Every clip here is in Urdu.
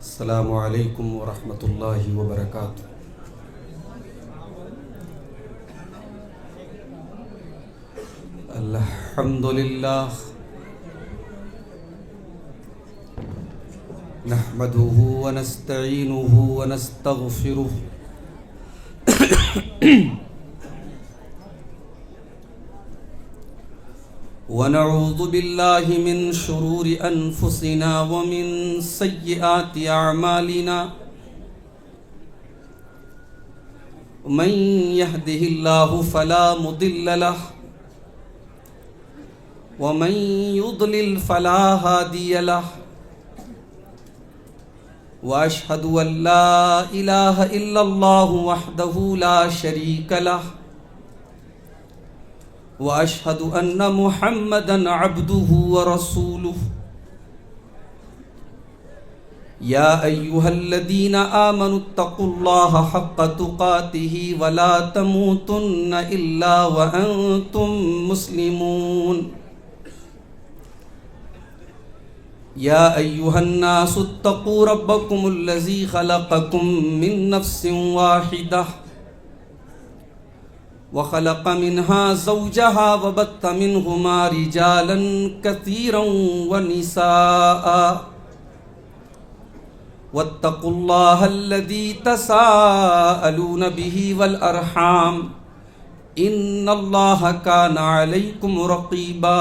السلام علیکم ورحمۃ اللہ وبرکاتہ۔ الحمد للہ نحمده ونستعینه ونستغفره ونعوذ باللہ من شرور انفسنا ومن سیئات اعمالنا من يهده الله فلا مضل له ومن يضلل فلا هادي له واشهد ان لا اله الا الله وحده لا شريك له واشهد ان محمدا عبده ورسوله يا ايها الذين امنوا اتقوا الله حق تقاته ولا تموتن الا وانتم مسلمون يا ايها الناس اتقوا ربكم الذي خلقكم من نفس واحده وخلق منها زوجها وبث منهما رجالا كثيرا ونساء واتقوا الله الذي تساءلون به والأرحام إن الله كان عليكم رقيبا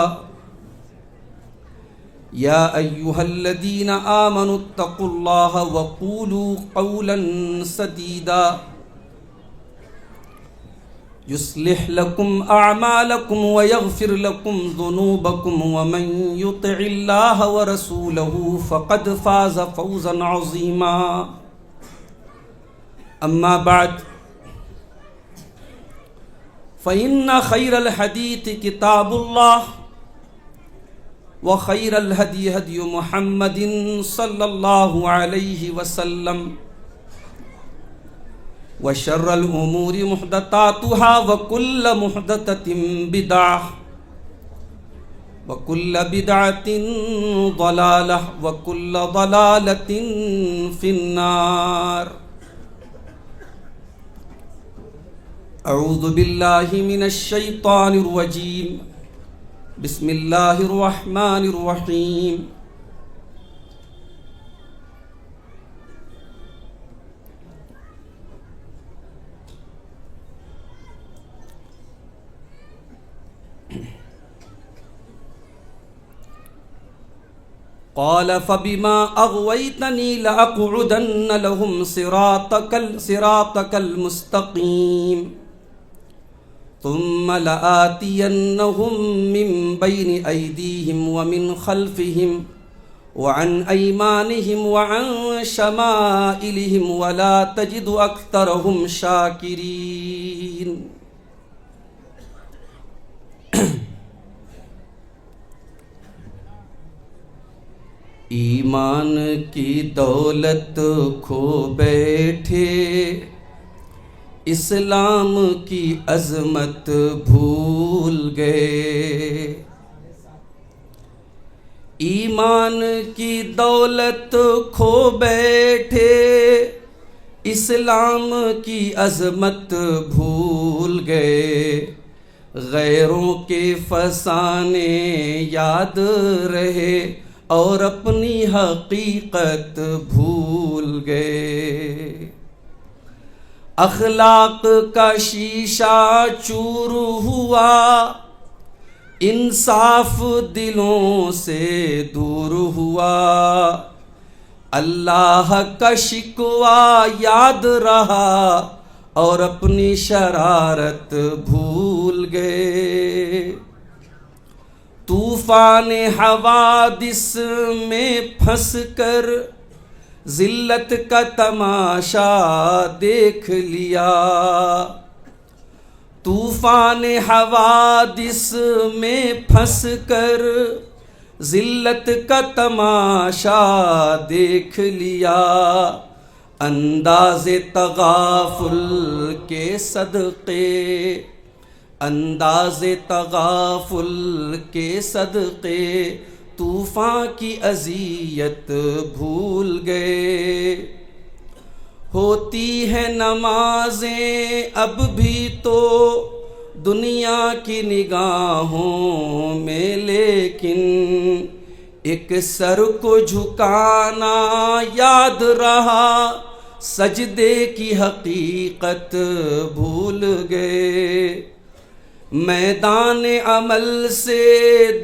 يا أيها الذين آمنوا اتقوا الله وقولوا قولا سديدا يصلح لكم أعمالكم ويغفر لكم ذنوبكم ومن يطع الله ورسوله فقد فاز فوزا عظيما أما بعد فإن خير الحديث كتاب الله وخير الهدي هدي محمد صلى الله عليه وسلم وشر الأمور محدثاتها وكل محدثة بدعة وكل بدعة ضلالة وكل ضلالة في النار أعوذ بالله من الشيطان الرجيم بسم الله الرحمن الرحيم قال فبما أغويتني لأقعدن لهم صراطك المستقيم ثم لآتينهم من بين أيديهم ومن خلفهم وعن أيمانهم وعن شمائلهم ولا تجد أكثرهم شاكرين۔ ایمان کی دولت کھو بیٹھے اسلام کی عظمت بھول گئے، ایمان کی دولت کھو بیٹھے اسلام کی عظمت بھول گئے، غیروں کے فسانے یاد رہے اور اپنی حقیقت بھول گئے، اخلاق کا شیشہ چور ہوا، انصاف دلوں سے دور ہوا، اللہ کا شکوہ یاد رہا اور اپنی شرارت بھول گئے، طوفان حوادث میں پھنس کر ذلت کا تماشا دیکھ لیا، طوفان حوادث میں پھنس کر ذلت کا تماشا دیکھ لیا، انداز تغافل کے صدقے، انداز تغافل کے صدقے طوفان کی اذیت بھول گئے. ہوتی ہے نمازیں اب بھی تو دنیا کی نگاہوں میں، لیکن ایک سر کو جھکانا یاد رہا، سجدے کی حقیقت بھول گئے. میدان عمل سے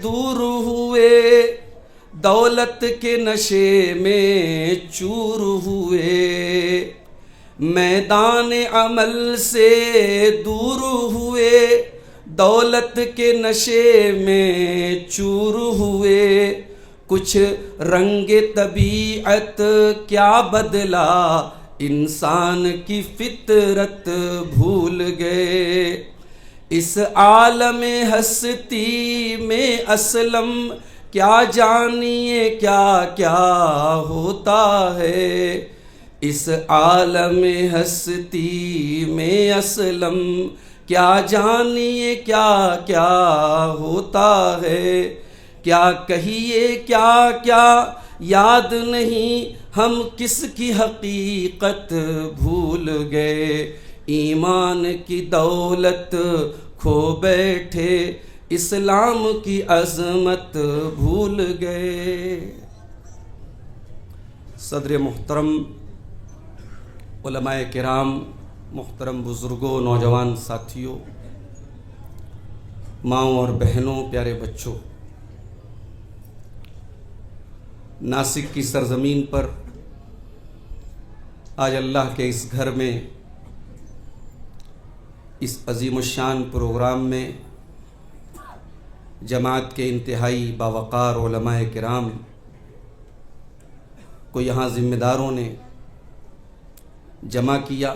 دور ہوئے، دولت کے نشے میں چور ہوئے. میدان عمل سے دور ہوئے، دولت کے نشے میں چور ہوئے. کچھ رنگ طبیعت کیا بدلا، انسان کی فطرت بھول گئے. اس عالم ہستی میں اسلم کیا جانیے کیا کیا ہوتا ہے. اس عالم ہستی میں اسلم کیا جانیے کیا کیا ہوتا ہے. کیا کہیے کیا کیا یاد نہیں، ہم کس کی حقیقت بھول گئے. ایمان کی دولت کھو بیٹھے، اسلام کی عظمت بھول گئے. صدر محترم، علماء کرام، محترم بزرگوں، نوجوان ساتھیوں، ماؤں اور بہنوں، پیارے بچوں، ناسک کی سرزمین پر آج اللہ کے اس گھر میں، اس عظیم الشان پروگرام میں جماعت کے انتہائی باوقار علماء کرام کو یہاں ذمہ داروں نے جمع کیا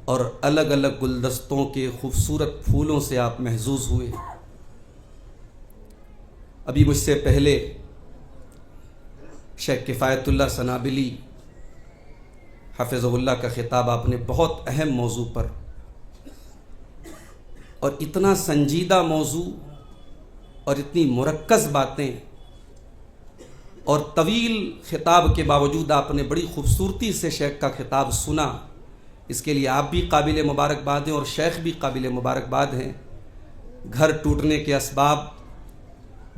اور الگ الگ گلدستوں کے خوبصورت پھولوں سے آپ محظوظ ہوئے. ابھی مجھ سے پہلے شیخ کفایت اللہ سنابلی حفظہ اللہ کا خطاب آپ نے بہت اہم موضوع پر، اور اتنا سنجیدہ موضوع اور اتنی مرکز باتیں اور طویل خطاب کے باوجود آپ نے بڑی خوبصورتی سے شیخ کا خطاب سنا. اس کے لیے آپ بھی قابل مبارکباد ہیں اور شیخ بھی قابل مبارکباد ہیں. گھر ٹوٹنے کے اسباب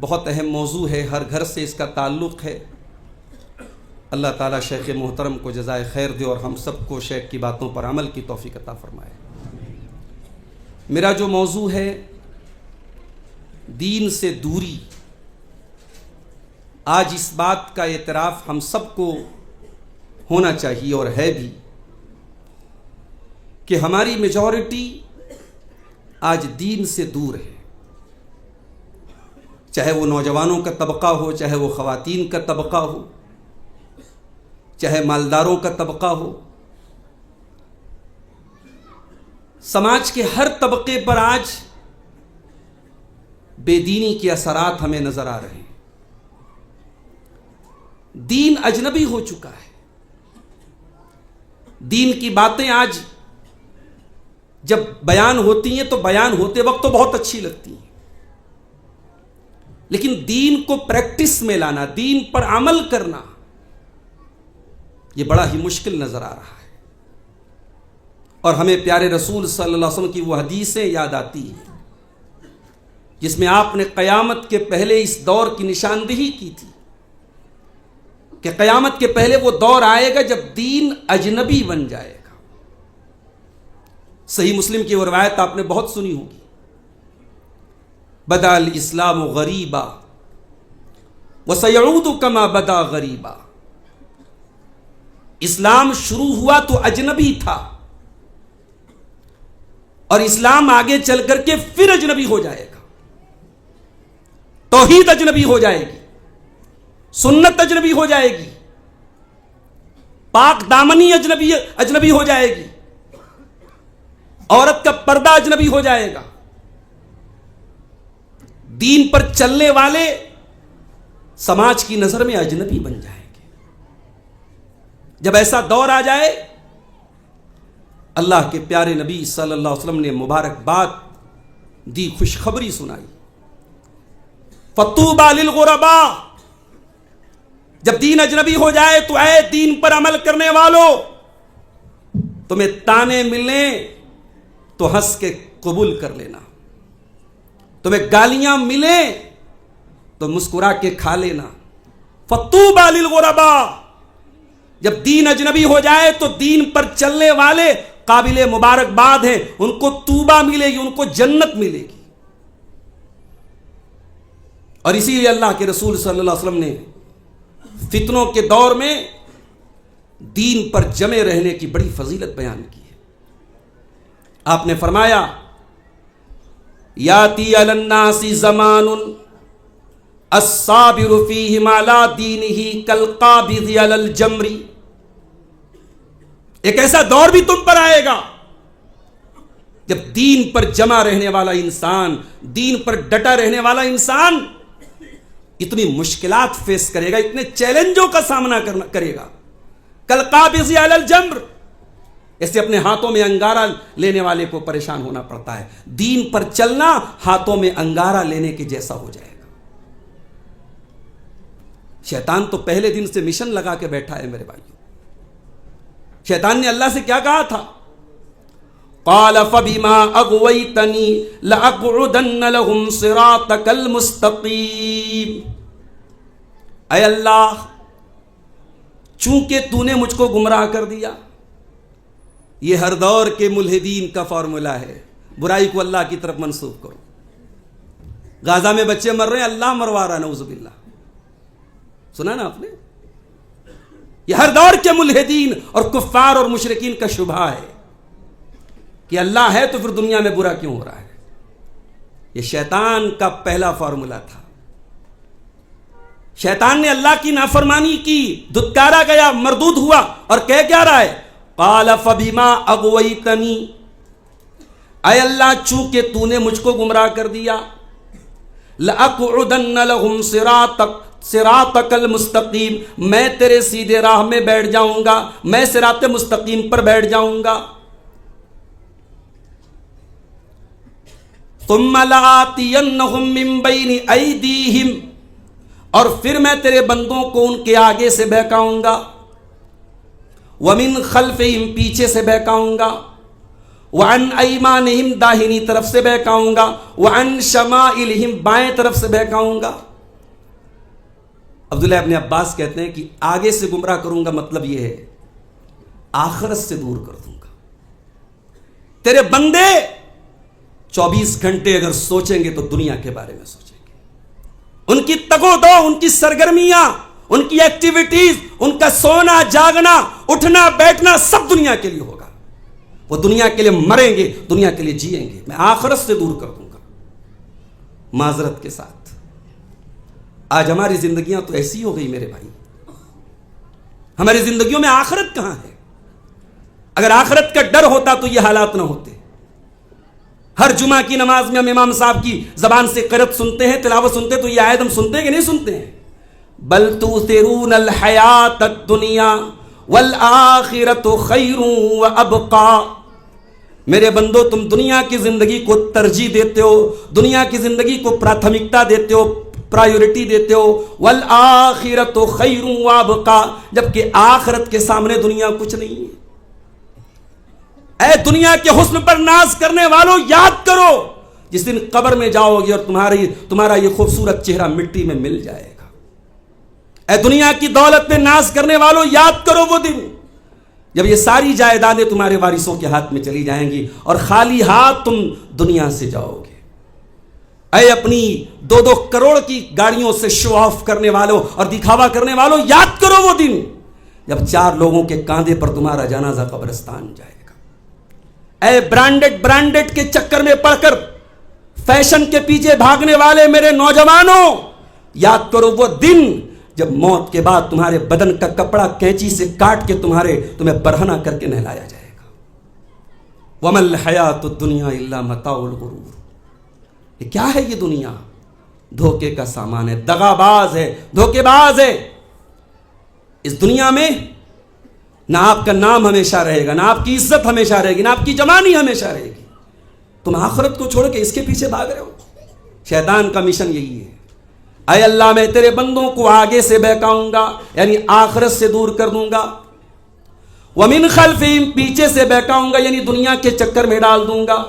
بہت اہم موضوع ہے، ہر گھر سے اس کا تعلق ہے. اللہ تعالیٰ شیخ محترم کو جزائے خیر دے اور ہم سب کو شیخ کی باتوں پر عمل کی توفیق عطا فرمائے. میرا جو موضوع ہے دین سے دوری، آج اس بات کا اعتراف ہم سب کو ہونا چاہیے اور ہے بھی کہ ہماری میجورٹی آج دین سے دور ہے. چاہے وہ نوجوانوں کا طبقہ ہو، چاہے وہ خواتین کا طبقہ ہو، چاہے مالداروں کا طبقہ ہو. سماج کے ہر طبقے پر آج بے دینی کے اثرات ہمیں نظر آ رہے ہیں. دین اجنبی ہو چکا ہے. دین کی باتیں آج جب بیان ہوتی ہیں تو بیان ہوتے وقت تو بہت اچھی لگتی ہیں، لیکن دین کو پریکٹس میں لانا، دین پر عمل کرنا، یہ بڑا ہی مشکل نظر آ رہا ہے. اور ہمیں پیارے رسول صلی اللہ علیہ وسلم کی وہ حدیثیں یاد آتی ہیں جس میں آپ نے قیامت کے پہلے اس دور کی نشاندہی کی تھی کہ قیامت کے پہلے وہ دور آئے گا جب دین اجنبی بن جائے گا. صحیح مسلم کی وہ روایت آپ نے بہت سنی ہوگی، بدا الاسلام غریبا وسیعود کما بدا غریبا. اسلام شروع ہوا تو اجنبی تھا اور اسلام آگے چل کر کے پھر اجنبی ہو جائے گا. توحید اجنبی ہو جائے گی، سنت اجنبی ہو جائے گی، پاک دامنی اجنبی ہو جائے گی، عورت کا پردہ اجنبی ہو جائے گا. دین پر چلنے والے سماج کی نظر میں اجنبی بن جائیں گے. جب ایسا دور آ جائے، اللہ کے پیارے نبی صلی اللہ علیہ وسلم نے مبارکباد دی، خوشخبری سنائی. فطوبى للغرباء، جب دین اجنبی ہو جائے تو اے دین پر عمل کرنے والوں، تمہیں تانے ملیں تو ہنس کے قبول کر لینا، تمہیں گالیاں ملیں تو مسکرا کے کھا لینا. فطوبى للغرباء، جب دین اجنبی ہو جائے تو دین پر چلنے والے قابل مبارکباد ہیں، ان کو توبہ ملے گی، ان کو جنت ملے گی. اور اسی لیے اللہ کے رسول صلی اللہ علیہ وسلم نے فتنوں کے دور میں دین پر جمے رہنے کی بڑی فضیلت بیان کی ہے. آپ نے فرمایا یاتی علی الناس زمان الصابر فیہ ما لا دینہ کالقابض علی الجمر، ایک ایسا دور بھی تم پر آئے گا جب دین پر جمع رہنے والا انسان، دین پر ڈٹا رہنے والا انسان اتنی مشکلات فیس کرے گا، اتنے چیلنجوں کا سامنا کرے گا. کالقابض علی الجمر، ایسے اپنے ہاتھوں میں انگارہ لینے والے کو پریشان ہونا پڑتا ہے. دین پر چلنا ہاتھوں میں انگارہ لینے کے جیسا ہو جائے گا. شیطان تو پہلے دن سے مشن لگا کے بیٹھا ہے میرے بھائیوں. شیطان نے اللہ سے کیا کہا تھا؟ قال فبما اغويتني لاقعدن لهم صراطك المستقيم، اے اللہ چونکہ تو نے مجھ کو گمراہ کر دیا. یہ ہر دور کے ملحدین کا فارمولا ہے، برائی کو اللہ کی طرف منسوب کرو. غازہ میں بچے مر رہے ہیں، اللہ مروا رہا، نعوذ باللہ. سنا نا آپ نے؟ یہ ہر دور کے ملحدین اور کفار اور مشرکین کا شبہ ہے کہ اللہ ہے تو پھر دنیا میں برا کیوں ہو رہا ہے. یہ شیطان کا پہلا فارمولا تھا. شیطان نے اللہ کی نافرمانی کی، دھتکارا گیا، مردود ہوا، اور کہہ کیا رہا ہے؟ قال فبما اغویتنی، اے اللہ چونکہ تو نے مجھ کو گمراہ کر دیا، لأقعدن لهم صراطک المستقیم، میں تیرے سیدھے راہ میں بیٹھ جاؤں گا، میں صراط مستقیم پر بیٹھ جاؤں گا. ثم لآتینہم من بین ایدیہم، اور پھر میں تیرے بندوں کو ان کے آگے سے بہکاؤں گا، ومن خلفہم، پیچھے سے بہکاؤں گا، وعن ایمانہم، داہنی طرف سے بہکاؤں گا، وعن شمائلہم، بائیں طرف سے بہکاؤں گا. عبداللہ ابن عباس کہتے ہیں کہ آگے سے گمراہ کروں گا مطلب یہ ہے آخرت سے دور کر دوں گا. تیرے بندے 24 گھنٹے اگر سوچیں گے تو دنیا کے بارے میں سوچیں گے. ان کی تگ و دو، ان کی سرگرمیاں، ان کی ایکٹیویٹیز، ان کا سونا جاگنا، اٹھنا بیٹھنا سب دنیا کے لیے ہوگا. وہ دنیا کے لیے مریں گے، دنیا کے لیے جئیں گے. میں آخرت سے دور کر دوں گا. معذرت کے ساتھ آج ہماری زندگیاں تو ایسی ہو گئی میرے بھائی. ہماری زندگیوں میں آخرت کہاں ہے؟ اگر آخرت کا ڈر ہوتا تو یہ حالات نہ ہوتے. ہر جمعہ کی نماز میں ہم امام صاحب کی زبان سے قرأت سنتے ہیں، تلاوت سنتے ہیں، تو یہ آیت ہم سنتے ہیں کہ نہیں سنتے ہیں؟ بل تؤثرون الحیات الدنیا والآخرۃ خیر وابقا. میرے بندو تم دنیا کی زندگی کو ترجیح دیتے ہو، دنیا کی زندگی کو پراتھمکتا دیتے ہو، پرائیورٹی دیتے ہو. والآخرۃ خیر وابقا، جبکہ آخرت کے سامنے دنیا کچھ نہیں ہے. اے دنیا کے حسن پر ناز کرنے والوں، یاد کرو جس دن قبر میں جاؤ گے اور تمہارا یہ خوبصورت چہرہ مٹی میں مل جائے گا. اے دنیا کی دولت پہ ناز کرنے والوں، یاد کرو وہ دن جب یہ ساری جائیدادیں تمہارے وارثوں کے ہاتھ میں چلی جائیں گی اور خالی ہاتھ تم دنیا سے جاؤ گے. اے اپنی 2-2 کروڑ کی گاڑیوں سے شو آف کرنے والوں اور دکھاوا کرنے والوں، یاد کرو وہ دن جب 4 لوگوں کے کاندھے پر تمہارا جنازہ قبرستان جائے گا. اے برانڈڈ کے چکر میں پڑ کر فیشن کے پیچھے بھاگنے والے میرے نوجوانوں، یاد کرو وہ دن جب موت کے بعد تمہارے بدن کا کپڑا کینچی سے کاٹ کے تمہیں برہنہ کر کے نہلایا جائے گا. وَمَا الْحَيَاةُ الدُّنْيَا إِلَّا مَتَاعُ الْغُرُورِ. یہ کیا ہے؟ یہ دنیا دھوکے کا سامان ہے، دغا باز ہے، دھوکے باز ہے. اس دنیا میں نہ آپ کا نام ہمیشہ رہے گا، نہ آپ کی عزت ہمیشہ رہے گی، نہ آپ کی جوانی ہمیشہ رہے گی. تم آخرت کو چھوڑ کے اس کے پیچھے بھاگ رہے ہو. شیطان کا مشن یہی ہے. اے اللہ میں تیرے بندوں کو آگے سے بہکاؤں گا، یعنی آخرت سے دور کر دوں گا، ومن خلفہم پیچھے سے بہکاؤں گا، یعنی دنیا کے چکر میں ڈال دوں گا،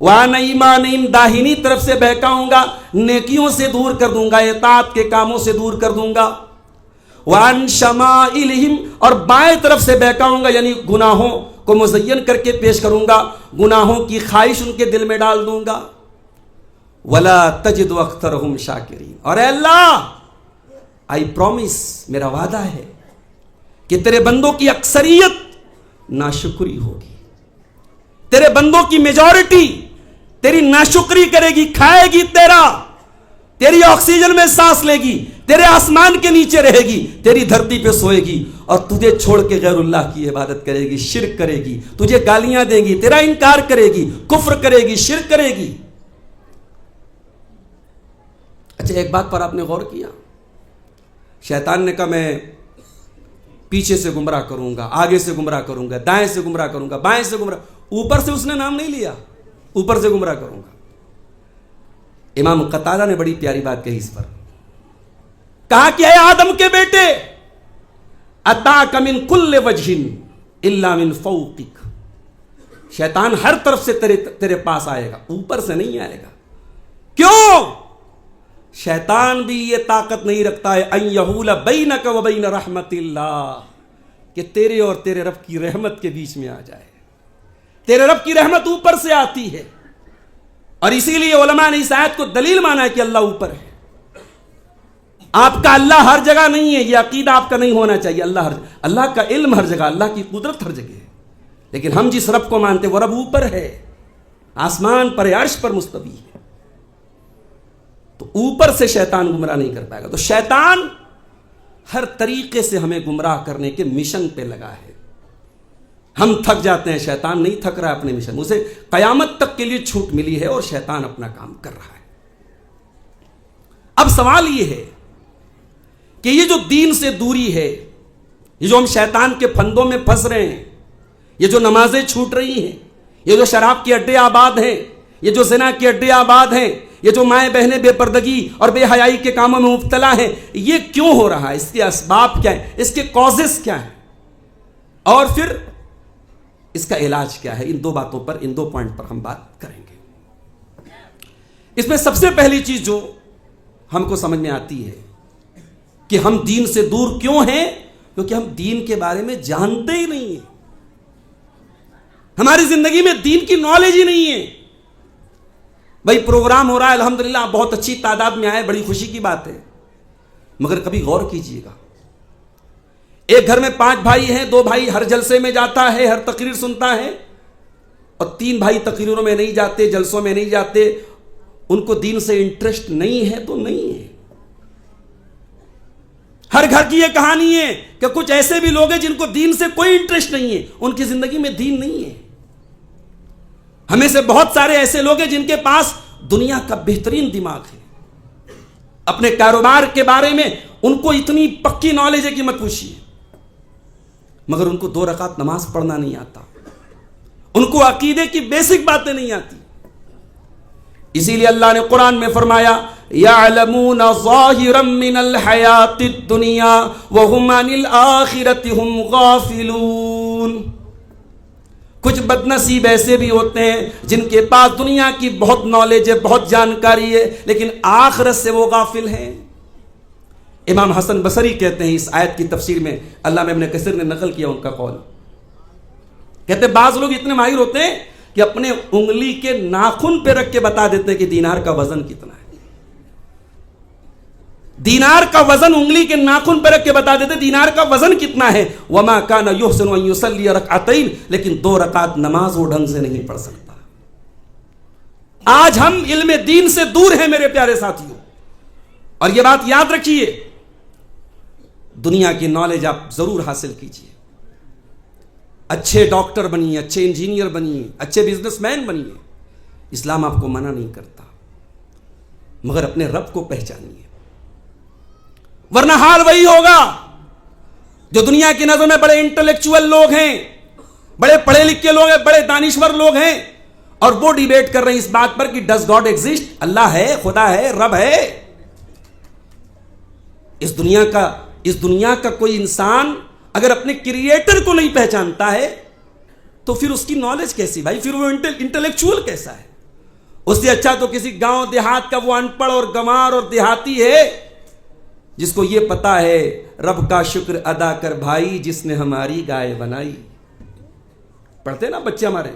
وعن ایمانہم داہنی طرف سے بہکاؤں گا، نیکیوں سے دور کر دوں گا، اطاعت کے کاموں سے دور کر دوں گا، وعن شمائلہم اور بائیں طرف سے بہکاؤں گا، یعنی گناہوں کو مزین کر کے پیش کروں گا، گناہوں کی خواہش ان کے دل میں ڈال دوں گا، ولا تجد اکثرہم شاکرین، اور اے اللہ آئی پرومس، میرا وعدہ ہے کہ تیرے بندوں کی اکثریت ناشکری ہوگی، تیرے بندوں کی میجورٹی تیری ناشکری کرے گی، کھائے گی تیری آکسیجن میں سانس لے گی، تیرے آسمان کے نیچے رہے گی، تیری دھرتی پہ سوئے گی، اور تجھے چھوڑ کے غیر اللہ کی عبادت کرے گی، شرک کرے گی، تجھے گالیاں دے گی، تیرا انکار کرے گی، کفر کرے گی، شرک کرے گی۔ اچھا ایک بات پر آپ نے غور کیا، شیطان نے کہا میں پیچھے سے گمراہ کروں گا، آگے سے گمراہ کروں گا، دائیں سے گمراہ کروں گا، بائیں سے گمراہ، اوپر سے اس نے نام نہیں لیا، اوپر سے گمراہ کروں گا۔ امام قتادہ نے بڑی پیاری بات کہی اس پر، کہا کہ اے آدم کے بیٹے، اتاک من کل وجہ الا من فوقک، شیطان ہر طرف سے تیرے پاس آئے گا، اوپر سے نہیں آئے گا۔ کیوں؟ شیطان بھی یہ طاقت نہیں رکھتا ہے ان یحول بینک و بین رحمت اللہ، کہ تیرے اور تیرے رب کی رحمت کے بیچ میں آ جائے۔ تیرے رب کی رحمت اوپر سے آتی ہے، اور اسی لیے علماء نے اس آیت کو دلیل مانا ہے کہ اللہ اوپر ہے۔ آپ کا اللہ ہر جگہ نہیں ہے، یہ عقیدہ آپ کا نہیں ہونا چاہیے۔ اللہ کا علم ہر جگہ، اللہ کی قدرت ہر جگہ ہے، لیکن ہم جس رب کو مانتے وہ رب اوپر ہے، آسمان پر ہے، عرش پر مستوی ہے، تو اوپر سے شیطان گمراہ نہیں کر پائے گا۔ تو شیطان ہر طریقے سے ہمیں گمراہ کرنے کے مشن پہ لگا ہے۔ ہم تھک جاتے ہیں، شیطان نہیں تھک رہا ہے اپنے مشن، اسے قیامت تک کے لیے چھوٹ ملی ہے اور شیطان اپنا کام کر رہا ہے۔ اب سوال یہ ہے کہ یہ جو دین سے دوری ہے، یہ جو ہم شیطان کے پھندوں میں پھنس رہے ہیں، یہ جو نمازیں چھوٹ رہی ہیں، یہ جو شراب کے اڈے آباد ہیں، یہ جو زنا کے اڈے آباد ہیں، یہ جو مائیں بہنیں بے پردگی اور بے حیائی کے کاموں میں مبتلا ہیں، یہ کیوں ہو رہا ہے؟ اس کے اسباب کیا ہیں؟ اس کے کازز کیا ہیں؟ اور پھر اس کا علاج کیا ہے؟ ان دو باتوں پر، ان دو پوائنٹ پر ہم بات کریں گے۔ اس میں سب سے پہلی چیز جو ہم کو سمجھ میں آتی ہے کہ ہم دین سے دور کیوں ہیں، کیونکہ ہم دین کے بارے میں جانتے ہی نہیں ہیں، ہماری زندگی میں دین کی نالج ہی نہیں ہے۔ بھائی پروگرام ہو رہا ہے الحمدللہ، بہت اچھی تعداد میں آئے، بڑی خوشی کی بات ہے، مگر کبھی غور کیجئے گا، ایک گھر میں 5 بھائی ہیں، 2 بھائی ہر جلسے میں جاتا ہے، ہر تقریر سنتا ہے، اور 3 بھائی تقریروں میں نہیں جاتے، جلسوں میں نہیں جاتے، ان کو دین سے انٹرسٹ نہیں ہے تو نہیں ہے۔ ہر گھر کی یہ کہانی ہے کہ کچھ ایسے بھی لوگ ہیں جن کو دین سے کوئی انٹرسٹ نہیں ہے، ان کی زندگی میں دین نہیں ہے۔ ہمیں سے بہت سارے ایسے لوگ ہیں جن کے پاس دنیا کا بہترین دماغ ہے، اپنے کاروبار کے بارے میں ان کو اتنی پکی نالج ہے کہ مت پوچھیے، مگر ان کو 2 رکعت نماز پڑھنا نہیں آتا، ان کو عقیدے کی بیسک باتیں نہیں آتی۔ اسی لیے اللہ نے قرآن میں فرمایا یعلمون ظاہرا من الحیات الدنیا وہم عن الآخرۃ ہم غافلون۔ کچھ بد نصیب ایسے بھی ہوتے ہیں جن کے پاس دنیا کی بہت نالج ہے، بہت جانکاری ہے، لیکن آخرت سے وہ غافل ہیں۔ امام حسن بصری کہتے ہیں اس آیت کی تفسیر میں، علامہ ابن کثیر نے نقل کیا ان کا قول، کہتے ہیں بعض لوگ اتنے ماہر ہوتے ہیں کہ اپنے انگلی کے ناخن پہ رکھ کے بتا دیتے ہیں کہ دینار کا وزن کتنا ہے۔ دینار کا وزن انگلی کے ناخن پہ رکھ کے بتا دیتے دینار کا وزن کتنا ہے۔ وما کان یحسن ان یصلی رکعتین، لیکن 2 رکعت نماز وہ ڈھنگ سے نہیں پڑھ سکتا۔ آج ہم علم دین سے دور ہیں میرے پیارے ساتھیوں، اور یہ بات یاد رکھیے، دنیا کی نالج آپ ضرور حاصل کیجیے، اچھے ڈاکٹر بنیے، اچھے انجینئر بنیے، اچھے بزنس مین بنیے، اسلام آپ کو منع نہیں کرتا، مگر اپنے رب کو پہچانیے، ورنہ حال وہی ہوگا جو دنیا کی نظر میں بڑے انٹلیکچوئل لوگ ہیں، بڑے پڑھے لکھے لوگ ہیں، بڑے دانشور لوگ ہیں، اور وہ ڈیبیٹ کر رہے ہیں اس بات پر کہ ڈز گاڈ ایگزسٹ، اللہ ہے، خدا ہے، رب ہے، اس دنیا کا کوئی انسان اگر اپنے کریٹر کو نہیں پہچانتا ہے تو پھر اس کی نالج کیسی بھائی؟ پھر وہ انٹلیکچوئل کیسا ہے؟ اس سے اچھا تو کسی گاؤں دیہات کا وہ ان پڑھ اور گنوار اور دیہاتی ہے جس کو یہ پتا ہے رب کا شکر ادا کر بھائی جس نے ہماری گائے بنائی. پڑھتے نا بچے ہمارے.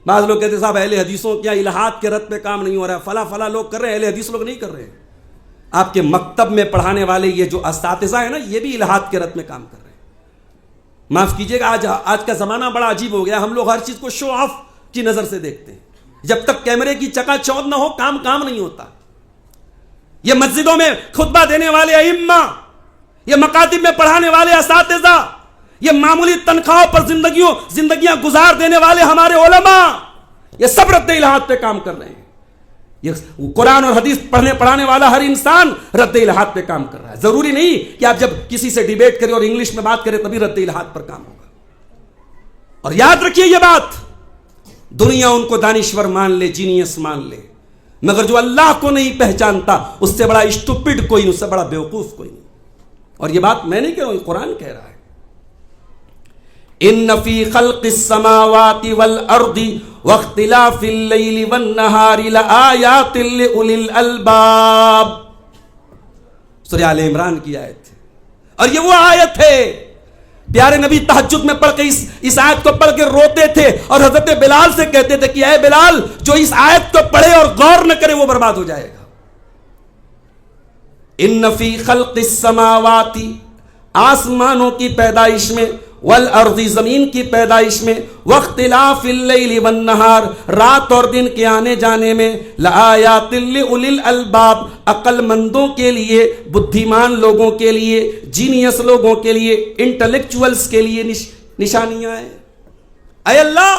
بعض لوگ کہتے صاحب اہل حدیثوں کیا الہات کے رد پہ کام نہیں ہو رہا ہے، فلاں لوگ کر رہے ہیں، اہل حدیث لوگ نہیں کر رہے ہیں. آپ کے مکتب میں پڑھانے والے یہ جو اساتذہ ہیں نا، یہ بھی الہات کے رد میں کام کر رہے ہیں. معاف کیجیے گا، آج کا زمانہ بڑا عجیب ہو گیا. ہم لوگ ہر چیز کو شو آف کی نظر سے دیکھتے ہیں. جب تک کیمرے کی چکا چوندھ نہ ہو کام نہیں ہوتا. یہ مسجدوں میں خطبہ دینے والے ائمہ، یہ مکاتب میں پڑھانے والے اساتذہ، یہ معمولی تنخواہوں پر زندگیاں گزار دینے والے ہمارے علماء، یہ سب رد الہات پہ کام کر رہے ہیں. یہ قرآن اور حدیث پڑھانے والا ہر انسان رد الہات پہ کام کر رہا ہے. ضروری نہیں کہ آپ جب کسی سے ڈیبیٹ کریں اور انگلش میں بات کریں تبھی رد الہات پر کام ہوگا. اور یاد رکھیے یہ بات، دنیا ان کو دانشور مان لے، جینیس مان لے، مگر جو اللہ کو نہیں پہچانتا اس سے بڑا اسٹوپڈ کوئی نہیں، اس سے بڑا بیوقوف کوئی نہیں. اور یہ بات میں نہیں کہہ رہا ہوں، قرآن کہہ رہا ہے. ان فی خلق السماوات والارض واختلاف اللیل والنہار لآیات لأولی الالباب. سورہ آل عمران کی آیت ہے، اور یہ وہ آیت ہے پیارے نبی تہجد میں پڑھ کے اس آیت کو پڑھ کے روتے تھے اور حضرت بلال سے کہتے تھے کہ اے بلال، جو اس آیت کو پڑھے اور غور نہ کرے وہ برباد ہو جائے گا. ان فی خلق السماوات، آسمانوں کی پیدائش میں، والارض، زمین کی پیدائش میں، واختلاف اللیل والنہار، رات اور دن کے آنے جانے میں، لآیات لأولی الالباب، عقل مندوں کے لیے، بدھیمان لوگوں کے لیے، جینیس لوگوں کے لیے، انٹلیکچوئلز کے لیے نشانیاں ہیں. اے اللہ،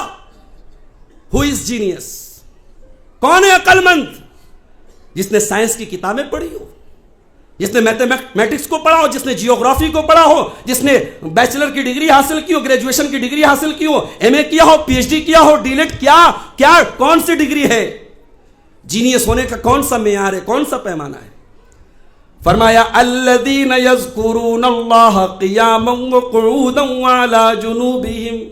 ہو از جینیس؟ کون ہے عقل مند؟ جس نے سائنس کی کتابیں پڑھی ہو، جس نے میتھمیٹکس کو پڑھا ہو، جس نے جیوگرافی کو پڑھا ہو، جس نے بیچلر کی ڈگری حاصل کی ہو، گریجویشن کی ڈگری حاصل کی ہو، ایم اے کیا ہو، پی ایچ ڈی کیا ہو، ڈی لیٹ، کیا کون سی ڈگری ہے؟ جینیس ہونے کا کون سا معیار ہے، کون سا پیمانہ ہے؟ فرمایا الذین یذکرون اللہ قیاما وقعودا وعلی جنوبہم.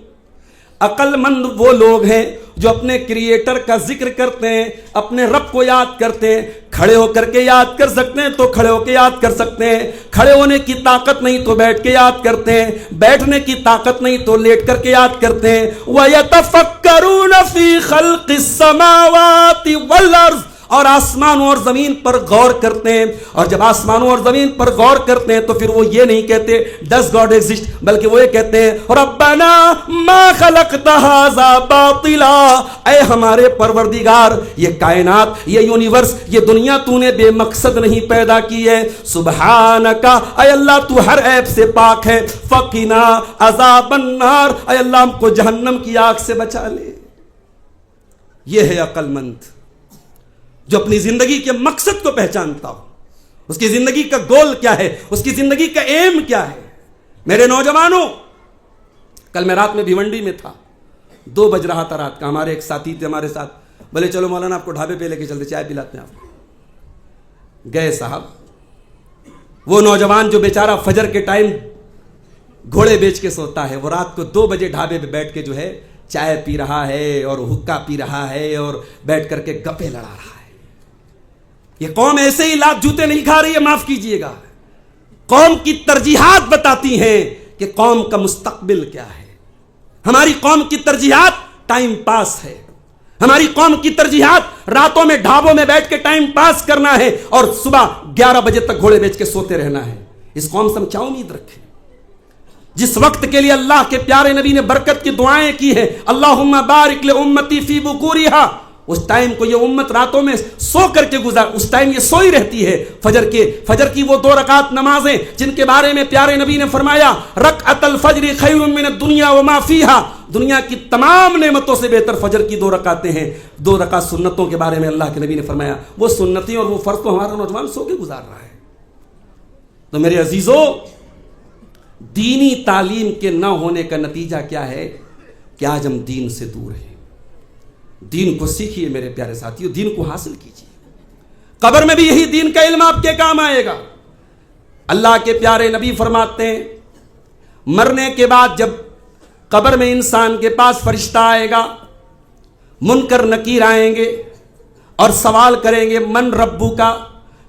عقل مند وہ لوگ ہیں جو اپنے کریٹر کا ذکر کرتے ہیں، اپنے رب کو یاد کرتے ہیں. کھڑے ہو کر کے یاد کر سکتے ہیں تو کھڑے ہو کے یاد کر سکتے ہیں، کھڑے ہونے کی طاقت نہیں تو بیٹھ کے یاد کرتے ہیں، بیٹھنے کی طاقت نہیں تو لیٹ کر کے یاد کرتے ہیں. وَيَتَفَكَّرُونَ فِي خَلْقِ السَّمَاوَاتِ وَالْأَرْضِ، اور آسمانوں اور زمین پر غور کرتے ہیں. اور جب آسمانوں اور زمین پر غور کرتے ہیں تو پھر وہ یہ نہیں کہتے ڈز گاڈ ایگزسٹ، بلکہ وہ یہ کہتے ہیں ربنا ما خلقت ھذا باطلا، اے ہمارے پروردگار، یہ کائنات، یہ یونیورس، یہ دنیا تو نے بے مقصد نہیں پیدا کی ہے. سبحانک، اے اللہ تو ہر عیب سے پاک ہے. فقنا عذاب النار، اے اللہ ہم کو جہنم کی آگ سے بچا لے. یہ ہے عقل مند جو اپنی زندگی کے مقصد کو پہچانتا ہو، اس کی زندگی کا گول کیا ہے، اس کی زندگی کا ایم کیا ہے. میرے نوجوانوں، کل میں رات میں بھیونڈی میں تھا، 2 بج رہا تھا رات کا. ہمارے ایک ساتھی تھے ہمارے ساتھ، بولے چلو مولانا آپ کو ڈھابے پہ لے کے چلتے، چائے پلاتے ہیں آپ کو. گئے صاحب. وہ نوجوان جو بیچارہ فجر کے ٹائم گھوڑے بیچ کے سوتا ہے، وہ رات کو 2 بجے ڈھابے پہ بیٹھ کے جو ہے چائے پی رہا ہے اور حکا پی رہا ہے اور بیٹھ کر کے گپے لڑا رہا ہے. یہ قوم ایسے ہی لات جوتے نہیں کھا رہی ہے، معاف کیجئے گا. قوم کی ترجیحات بتاتی ہیں کہ قوم کا مستقبل کیا ہے. ہماری قوم کی ترجیحات ٹائم پاس ہے. ہماری قوم کی ترجیحات راتوں میں ڈھابوں میں بیٹھ کے ٹائم پاس کرنا ہے اور صبح 11 بجے تک گھوڑے بیچ کے سوتے رہنا ہے. اس قوم سے ہم کیا امید رکھیں؟ جس وقت کے لیے اللہ کے پیارے نبی نے برکت کی دعائیں کی ہیں، اللہم بارک لامتی فی بکورہا، اس ٹائم کو یہ امت راتوں میں سو کر کے گزار، اس ٹائم یہ سوئی رہتی ہے. فجر کی وہ 2 رکعت نمازیں جن کے بارے میں پیارے نبی نے فرمایا رکعت الفجر خیر من الدنیا وما فیہا، دنیا کی تمام نعمتوں سے بہتر فجر کی 2 رکعتیں ہیں. 2 رکعت سنتوں کے بارے میں اللہ کے نبی نے فرمایا وہ سنتیں اور وہ فرض تو ہمارا نوجوان سو کے گزار رہا ہے. تو میرے عزیزو، دینی تعلیم کے نہ ہونے کا نتیجہ کیا ہے کہ آج ہم دین سے دور ہیں. دین کو سیکھیے میرے پیارے ساتھیوں، دین کو حاصل کیجیے. قبر میں بھی یہی دین کا علم آپ کے کام آئے گا. اللہ کے پیارے نبی فرماتے ہیں مرنے کے بعد جب قبر میں انسان کے پاس فرشتہ آئے گا، منکر نکیر آئیں گے اور سوال کریں گے من ربو کا،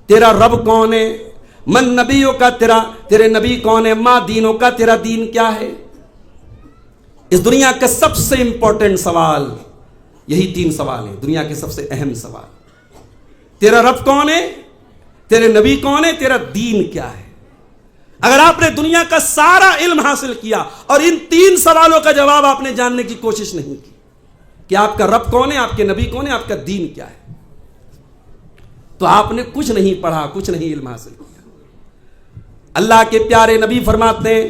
تیرا رب کون ہے، من نبیوں کا، تیرے نبی کون ہے، ما دینوں کا، تیرا دین کیا ہے۔ اس دنیا کا سب سے امپورٹنٹ سوال یہی 3 سوال ہیں، دنیا کے سب سے اہم سوال۔ تیرا رب کون ہے، تیرے نبی کون ہے، تیرا دین کیا ہے۔ اگر آپ نے دنیا کا سارا علم حاصل کیا اور ان 3 سوالوں کا جواب آپ نے جاننے کی کوشش نہیں کی کہ آپ کا رب کون ہے، آپ کے نبی کون ہے، آپ کا دین کیا ہے، تو آپ نے کچھ نہیں پڑھا، کچھ نہیں علم حاصل کیا۔ اللہ کے پیارے نبی فرماتے ہیں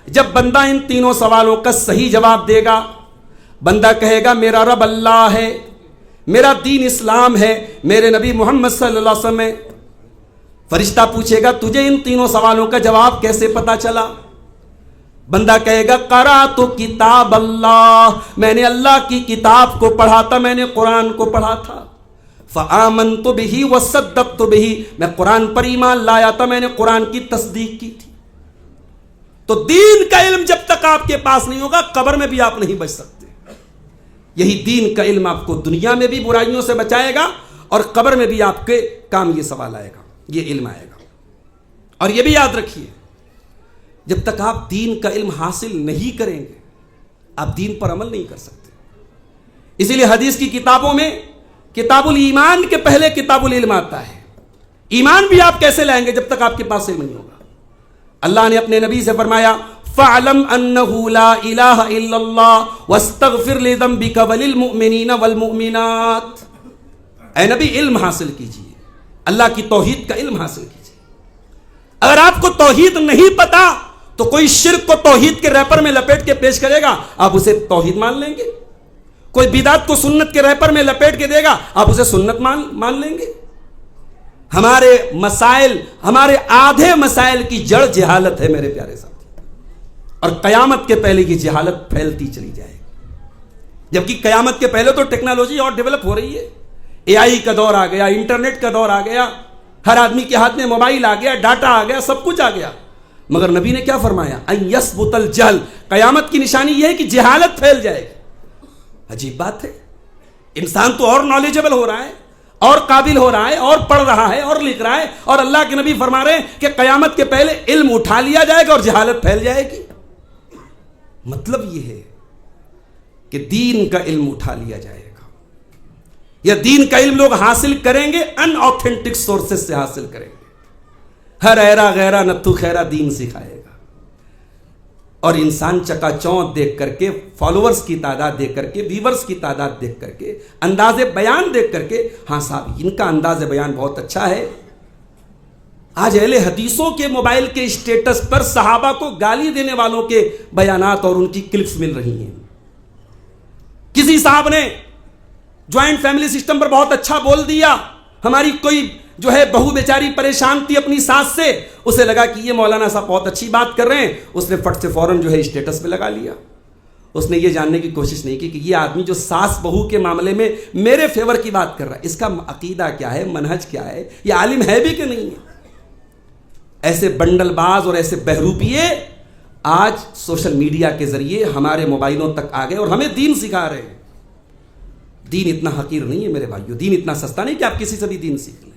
جب بندہ ان 3 سوالوں کا صحیح جواب دے گا، بندہ کہے گا میرا رب اللہ ہے، میرا دین اسلام ہے، میرے نبی محمد صلی اللہ علیہ وسلم ہے۔ فرشتہ پوچھے گا تجھے ان 3 سوالوں کا جواب کیسے پتا چلا؟ بندہ کہے گا قرأت کتاب اللہ، میں نے اللہ کی کتاب کو پڑھا تھا، میں نے قرآن کو پڑھا تھا۔ فآمنت بہ وصدقت بہ، میں قرآن پر ایمان لایا تھا، میں نے قرآن کی تصدیق کی تھی۔ تو دین کا علم جب تک آپ کے پاس نہیں ہوگا قبر میں بھی آپ نہیں بچ سکتے۔ یہی دین کا علم آپ کو دنیا میں بھی برائیوں سے بچائے گا اور قبر میں بھی آپ کے کام یہ سوال آئے گا، یہ علم آئے گا۔ اور یہ بھی یاد رکھیے جب تک آپ دین کا علم حاصل نہیں کریں گے آپ دین پر عمل نہیں کر سکتے۔ اسی لیے حدیث کی کتابوں میں کتاب الایمان کے پہلے کتاب العلم آتا ہے۔ ایمان بھی آپ کیسے لائیں گے جب تک آپ کے پاس علم نہیں ہوگا؟ اللہ نے اپنے نبی سے فرمایا فَعْلَمْ أَنَّهُ لَا إِلَهَ إِلَّا اللَّهُ وَاسْتَغْفِرْ لِذَنبِكَ وَلِلْمُؤْمِنِينَ وَالْمُؤْمِنَاتِ۔ اے نبی علم حاصل کیجئے، اللہ کی توحید کا علم حاصل کیجئے۔ اگر آپ کو توحید نہیں پتا تو کوئی شرک کو توحید کے ریپر میں لپیٹ کے پیش کرے گا، آپ اسے توحید مان لیں گے۔ کوئی بدعت کو سنت کے ریپر میں لپیٹ کے دے گا، آپ اسے سنت مان لیں گے۔ ہمارے مسائل، ہمارے آدھے مسائل کی جڑ جہالت ہے میرے پیارے ساتھی، اور قیامت کے پہلے کی جہالت پھیلتی چلی جائے گی، جبکہ قیامت کے پہلے تو ٹیکنالوجی اور ڈیولپ ہو رہی ہے۔ اے آئی کا دور آ گیا، انٹرنیٹ کا دور آ گیا، ہر آدمی کے ہاتھ میں موبائل آ گیا، ڈاٹا آ گیا، سب کچھ آ گیا۔ مگر نبی نے کیا فرمایا؟ ان یثبت الجہل، قیامت کی نشانی یہ ہے کہ جہالت پھیل جائے گی۔ عجیب بات ہے، انسان تو اور نالجبل ہو رہا ہے، اور قابل ہو رہا ہے، اور پڑھ رہا ہے، اور لکھ رہا ہے، اور اللہ کے نبی فرما رہے ہیں کہ قیامت کے پہلے علم اٹھا لیا جائے گا اور جہالت پھیل جائے گی۔ مطلب یہ ہے کہ دین کا علم اٹھا لیا جائے گا، یا دین کا علم لوگ حاصل کریں گے ان آتھینٹک سورسز سے حاصل کریں گے۔ ہر ایرا غیرہ نتو خیرہ دین سکھائے گا، اور انسان چکا چوند دیکھ کر کے، فالوورز کی تعداد دیکھ کر کے، ویورز کی تعداد دیکھ کر کے، انداز بیان دیکھ کر کے، ہاں صاحب ان کا انداز بیان بہت اچھا ہے۔ آج اہل حدیثوں کے موبائل کے اسٹیٹس پر صحابہ کو گالی دینے والوں کے بیانات اور ان کی کلپس مل رہی ہیں۔ کسی صاحب نے جوائنٹ فیملی سسٹم پر بہت اچھا بول دیا، ہماری کوئی جو ہے بہو بیچاری پریشان تھی اپنی ساس سے، اسے لگا کہ یہ مولانا صاحب بہت اچھی بات کر رہے ہیں، اس نے فٹ سے فوراً جو ہے اسٹیٹس پہ لگا لیا۔ اس نے یہ جاننے کی کوشش نہیں کی کہ یہ آدمی جو ساس بہو کے معاملے میں میرے فیور کی بات کر رہا ہے، اس کا عقیدہ کیا ہے، منہج کیا ہے، یہ عالم ہے بھی کہ نہیں ہے۔ ایسے بنڈل باز اور ایسے بہروپیے آج سوشل میڈیا کے ذریعے ہمارے موبائلوں تک آ گئے اور ہمیں دین سکھا رہے ہیں۔ دین اتنا حقیر نہیں ہے میرے بھائیو، دین اتنا سستا نہیں کہ آپ کسی سے بھی دین سیکھ لیں۔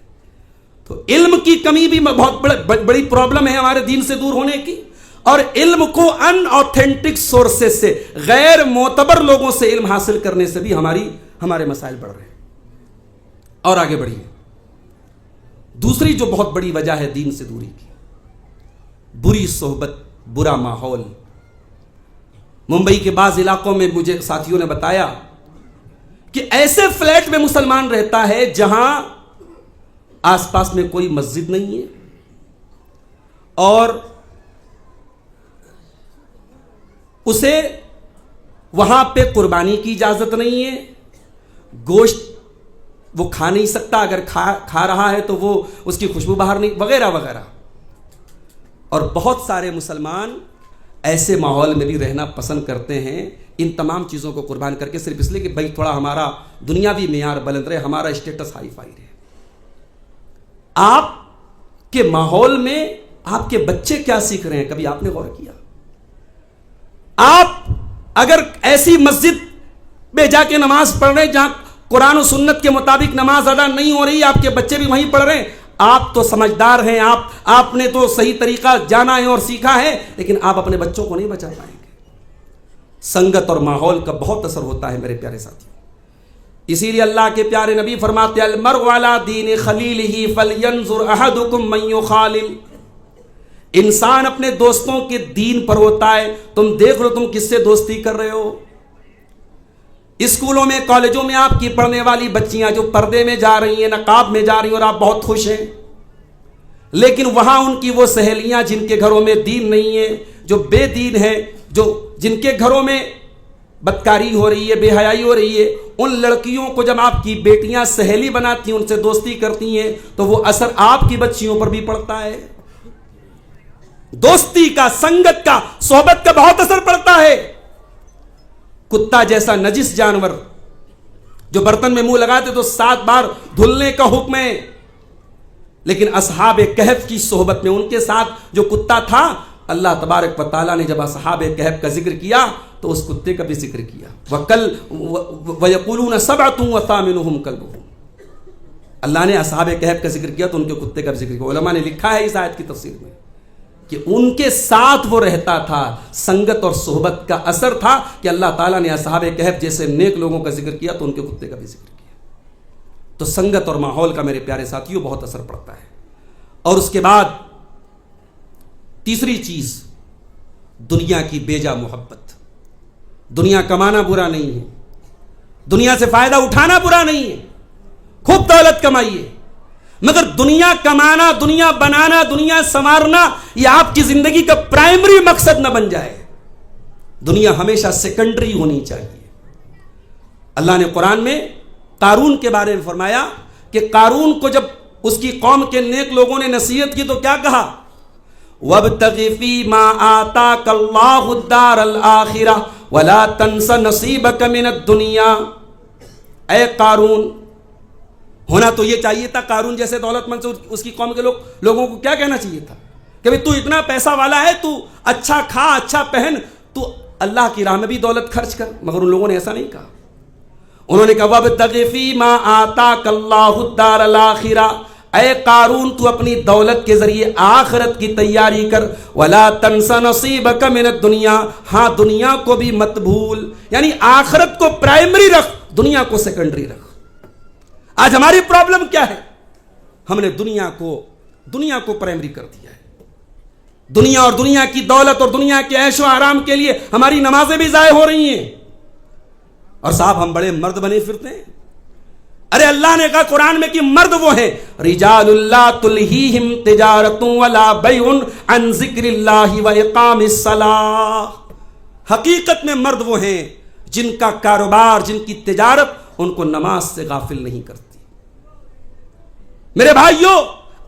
تو علم کی کمی بھی بہت بڑی پرابلم ہے ہمارے دین سے دور ہونے کی، اور علم کو ان آتھینٹک سورسز سے، غیر معتبر لوگوں سے علم حاصل کرنے سے بھی ہمارے مسائل بڑھ رہے ہیں۔ اور آگے بڑھیے، دوسری جو بہت بڑی وجہ ہے دین سے دوری کی، بری صحبت، برا ماحول۔ ممبئی کے بعض علاقوں میں مجھے ساتھیوں نے بتایا کہ ایسے فلیٹ میں مسلمان رہتا ہے جہاں آس پاس میں کوئی مسجد نہیں ہے، اور اسے وہاں پہ قربانی کی اجازت نہیں ہے، گوشت وہ کھا نہیں سکتا، اگر کھا رہا ہے تو وہ اس کی خوشبو باہر نہیں، وغیرہ وغیرہ۔ اور بہت سارے مسلمان ایسے ماحول میں بھی رہنا پسند کرتے ہیں، ان تمام چیزوں کو قربان کر کے، صرف اس لیے کہ بھائی تھوڑا ہمارا دنیاوی معیار بلند رہے، ہمارا اسٹیٹس ہائی فائی رہے۔ آپ کے ماحول میں آپ کے بچے کیا سیکھ رہے ہیں؟ کبھی آپ نے غور کیا؟ آپ اگر ایسی مسجد میں جا کے نماز پڑھ رہے ہیں جہاں قرآن و سنت کے مطابق نماز ادا نہیں ہو رہی، آپ کے بچے بھی وہیں پڑھ رہے ہیں، آپ تو سمجھدار ہیں، آپ نے تو صحیح طریقہ جانا ہے اور سیکھا ہے، لیکن آپ اپنے بچوں کو نہیں بچا پائیں گے۔ سنگت اور ماحول کا بہت اثر ہوتا ہے میرے پیارے ساتھیوں۔ اسی لیے اللہ کے پیارے نبی فرماتے ہیں المرء علی دین خلیلہ فلینظر احدکم من یخالل، انسان اپنے دوستوں کے دین پر ہوتا ہے، تم دیکھ لو تم کس سے دوستی کر رہے ہو۔ اسکولوں میں کالجوں میں آپ کی پڑھنے والی بچیاں جو پردے میں جا رہی ہیں، نقاب میں جا رہی ہیں اور آپ بہت خوش ہیں، لیکن وہاں ان کی وہ سہیلیاں جن کے گھروں میں دین نہیں ہے، جو بے دین ہیں، جن کے گھروں میں بدکاری ہو رہی ہے، بے حیائی ہو رہی ہے، ان لڑکیوں کو جب آپ کی بیٹیاں سہیلی بناتی ہیں، ان سے دوستی کرتی ہیں، تو وہ اثر آپ کی بچیوں پر بھی پڑتا ہے۔ دوستی کا، سنگت کا، صحبت کا بہت اثر پڑتا ہے۔ کتا جیسا نجس جانور جو برتن میں منہ لگاتے تو 7 بار دھلنے کا حکم ہے، لیکن اصحاب کہف کی صحبت میں ان کے ساتھ جو کتا تھا، اللہ تبارک و تعالیٰ نے جب اصحاب کہف کا ذکر کیا تو اس کتے کا بھی ذکر کیا۔ وَيَقُولُونَ سَبْعَةٌ وَثَامِنُهُمْ كَلْبُهُمْ، اللہ نے اصحاب کہف کا ذکر کیا تو ان کے کتے کا بھی ذکر کیا۔ علماء نے لکھا ہے اس آیت کی تفسیر میں کہ ان کے ساتھ وہ رہتا تھا، سنگت اور صحبت کا اثر تھا کہ اللہ تعالیٰ نے اصحاب کہف جیسے نیک لوگوں کا ذکر کیا تو ان کے کتے کا بھی ذکر کیا۔ تو سنگت اور ماحول کا میرے پیارے ساتھیوں بہت اثر پڑتا ہے۔ اور اس کے بعد تیسری چیز، دنیا کی بیجا محبت۔ دنیا کمانا برا نہیں ہے، دنیا سے فائدہ اٹھانا برا نہیں ہے، خوب دولت کمائیے، مگر دنیا کمانا، دنیا بنانا، دنیا سنوارنا یہ آپ کی زندگی کا پرائمری مقصد نہ بن جائے۔ دنیا ہمیشہ سیکنڈری ہونی چاہیے۔ اللہ نے قرآن میں قارون کے بارے میں فرمایا کہ قارون کو جب اس کی قوم کے نیک لوگوں نے نصیحت کی تو کیا کہا؟ وَابْتَغِ فِي مَا آتَاكَ اللَّهُ الدَّارَ الْآخِرَةَ وَلَا تَنْسَ نَصِيبَكَ مِنَ الدُّنْيَا۔ اے قارون، ہونا تو یہ چاہیے تھا قارون جیسے دولت مند سے اس کی قوم کے لوگوں کو کیا کہنا چاہیے تھا کہ بھئی تو اتنا پیسہ والا ہے، تو اچھا کھا، اچھا پہن، تو اللہ کی راہ میں بھی دولت خرچ کر، مگر ان لوگوں نے ایسا نہیں کہا۔ انہوں نے کہا وَابْتَغِ فِي مَا آتَاكَ اللَّهُ الدَّارَ الْآخِرَةَ، اے قارون تو اپنی دولت کے ذریعے آخرت کی تیاری کر، وَلَا تَنْسَ نَصِيبَكَ مِنَ الدُّنْيَا، ہاں دنیا کو بھی مت بھول، یعنی آخرت کو پرائمری رکھ، دنیا کو سیکنڈری رکھ۔ آج ہماری پرابلم کیا ہے؟ ہم نے دنیا کو پرائمری کر دیا ہے۔ دنیا اور دنیا کی دولت اور دنیا کے عیش و آرام کے لیے ہماری نمازیں بھی ضائع ہو رہی ہیں، اور صاحب ہم بڑے مرد بنے پھرتے ہیں۔ ارے اللہ نے کہا قرآن میں کہ مرد وہ ہیں رجال لا تلہیہم تجارت ولا بیع عن ذکر اللہ واقام الصلاۃ، حقیقت میں مرد وہ ہیں جن کا کاروبار، جن کی تجارت ان کو نماز سے غافل نہیں کرتی۔ میرے بھائیوں،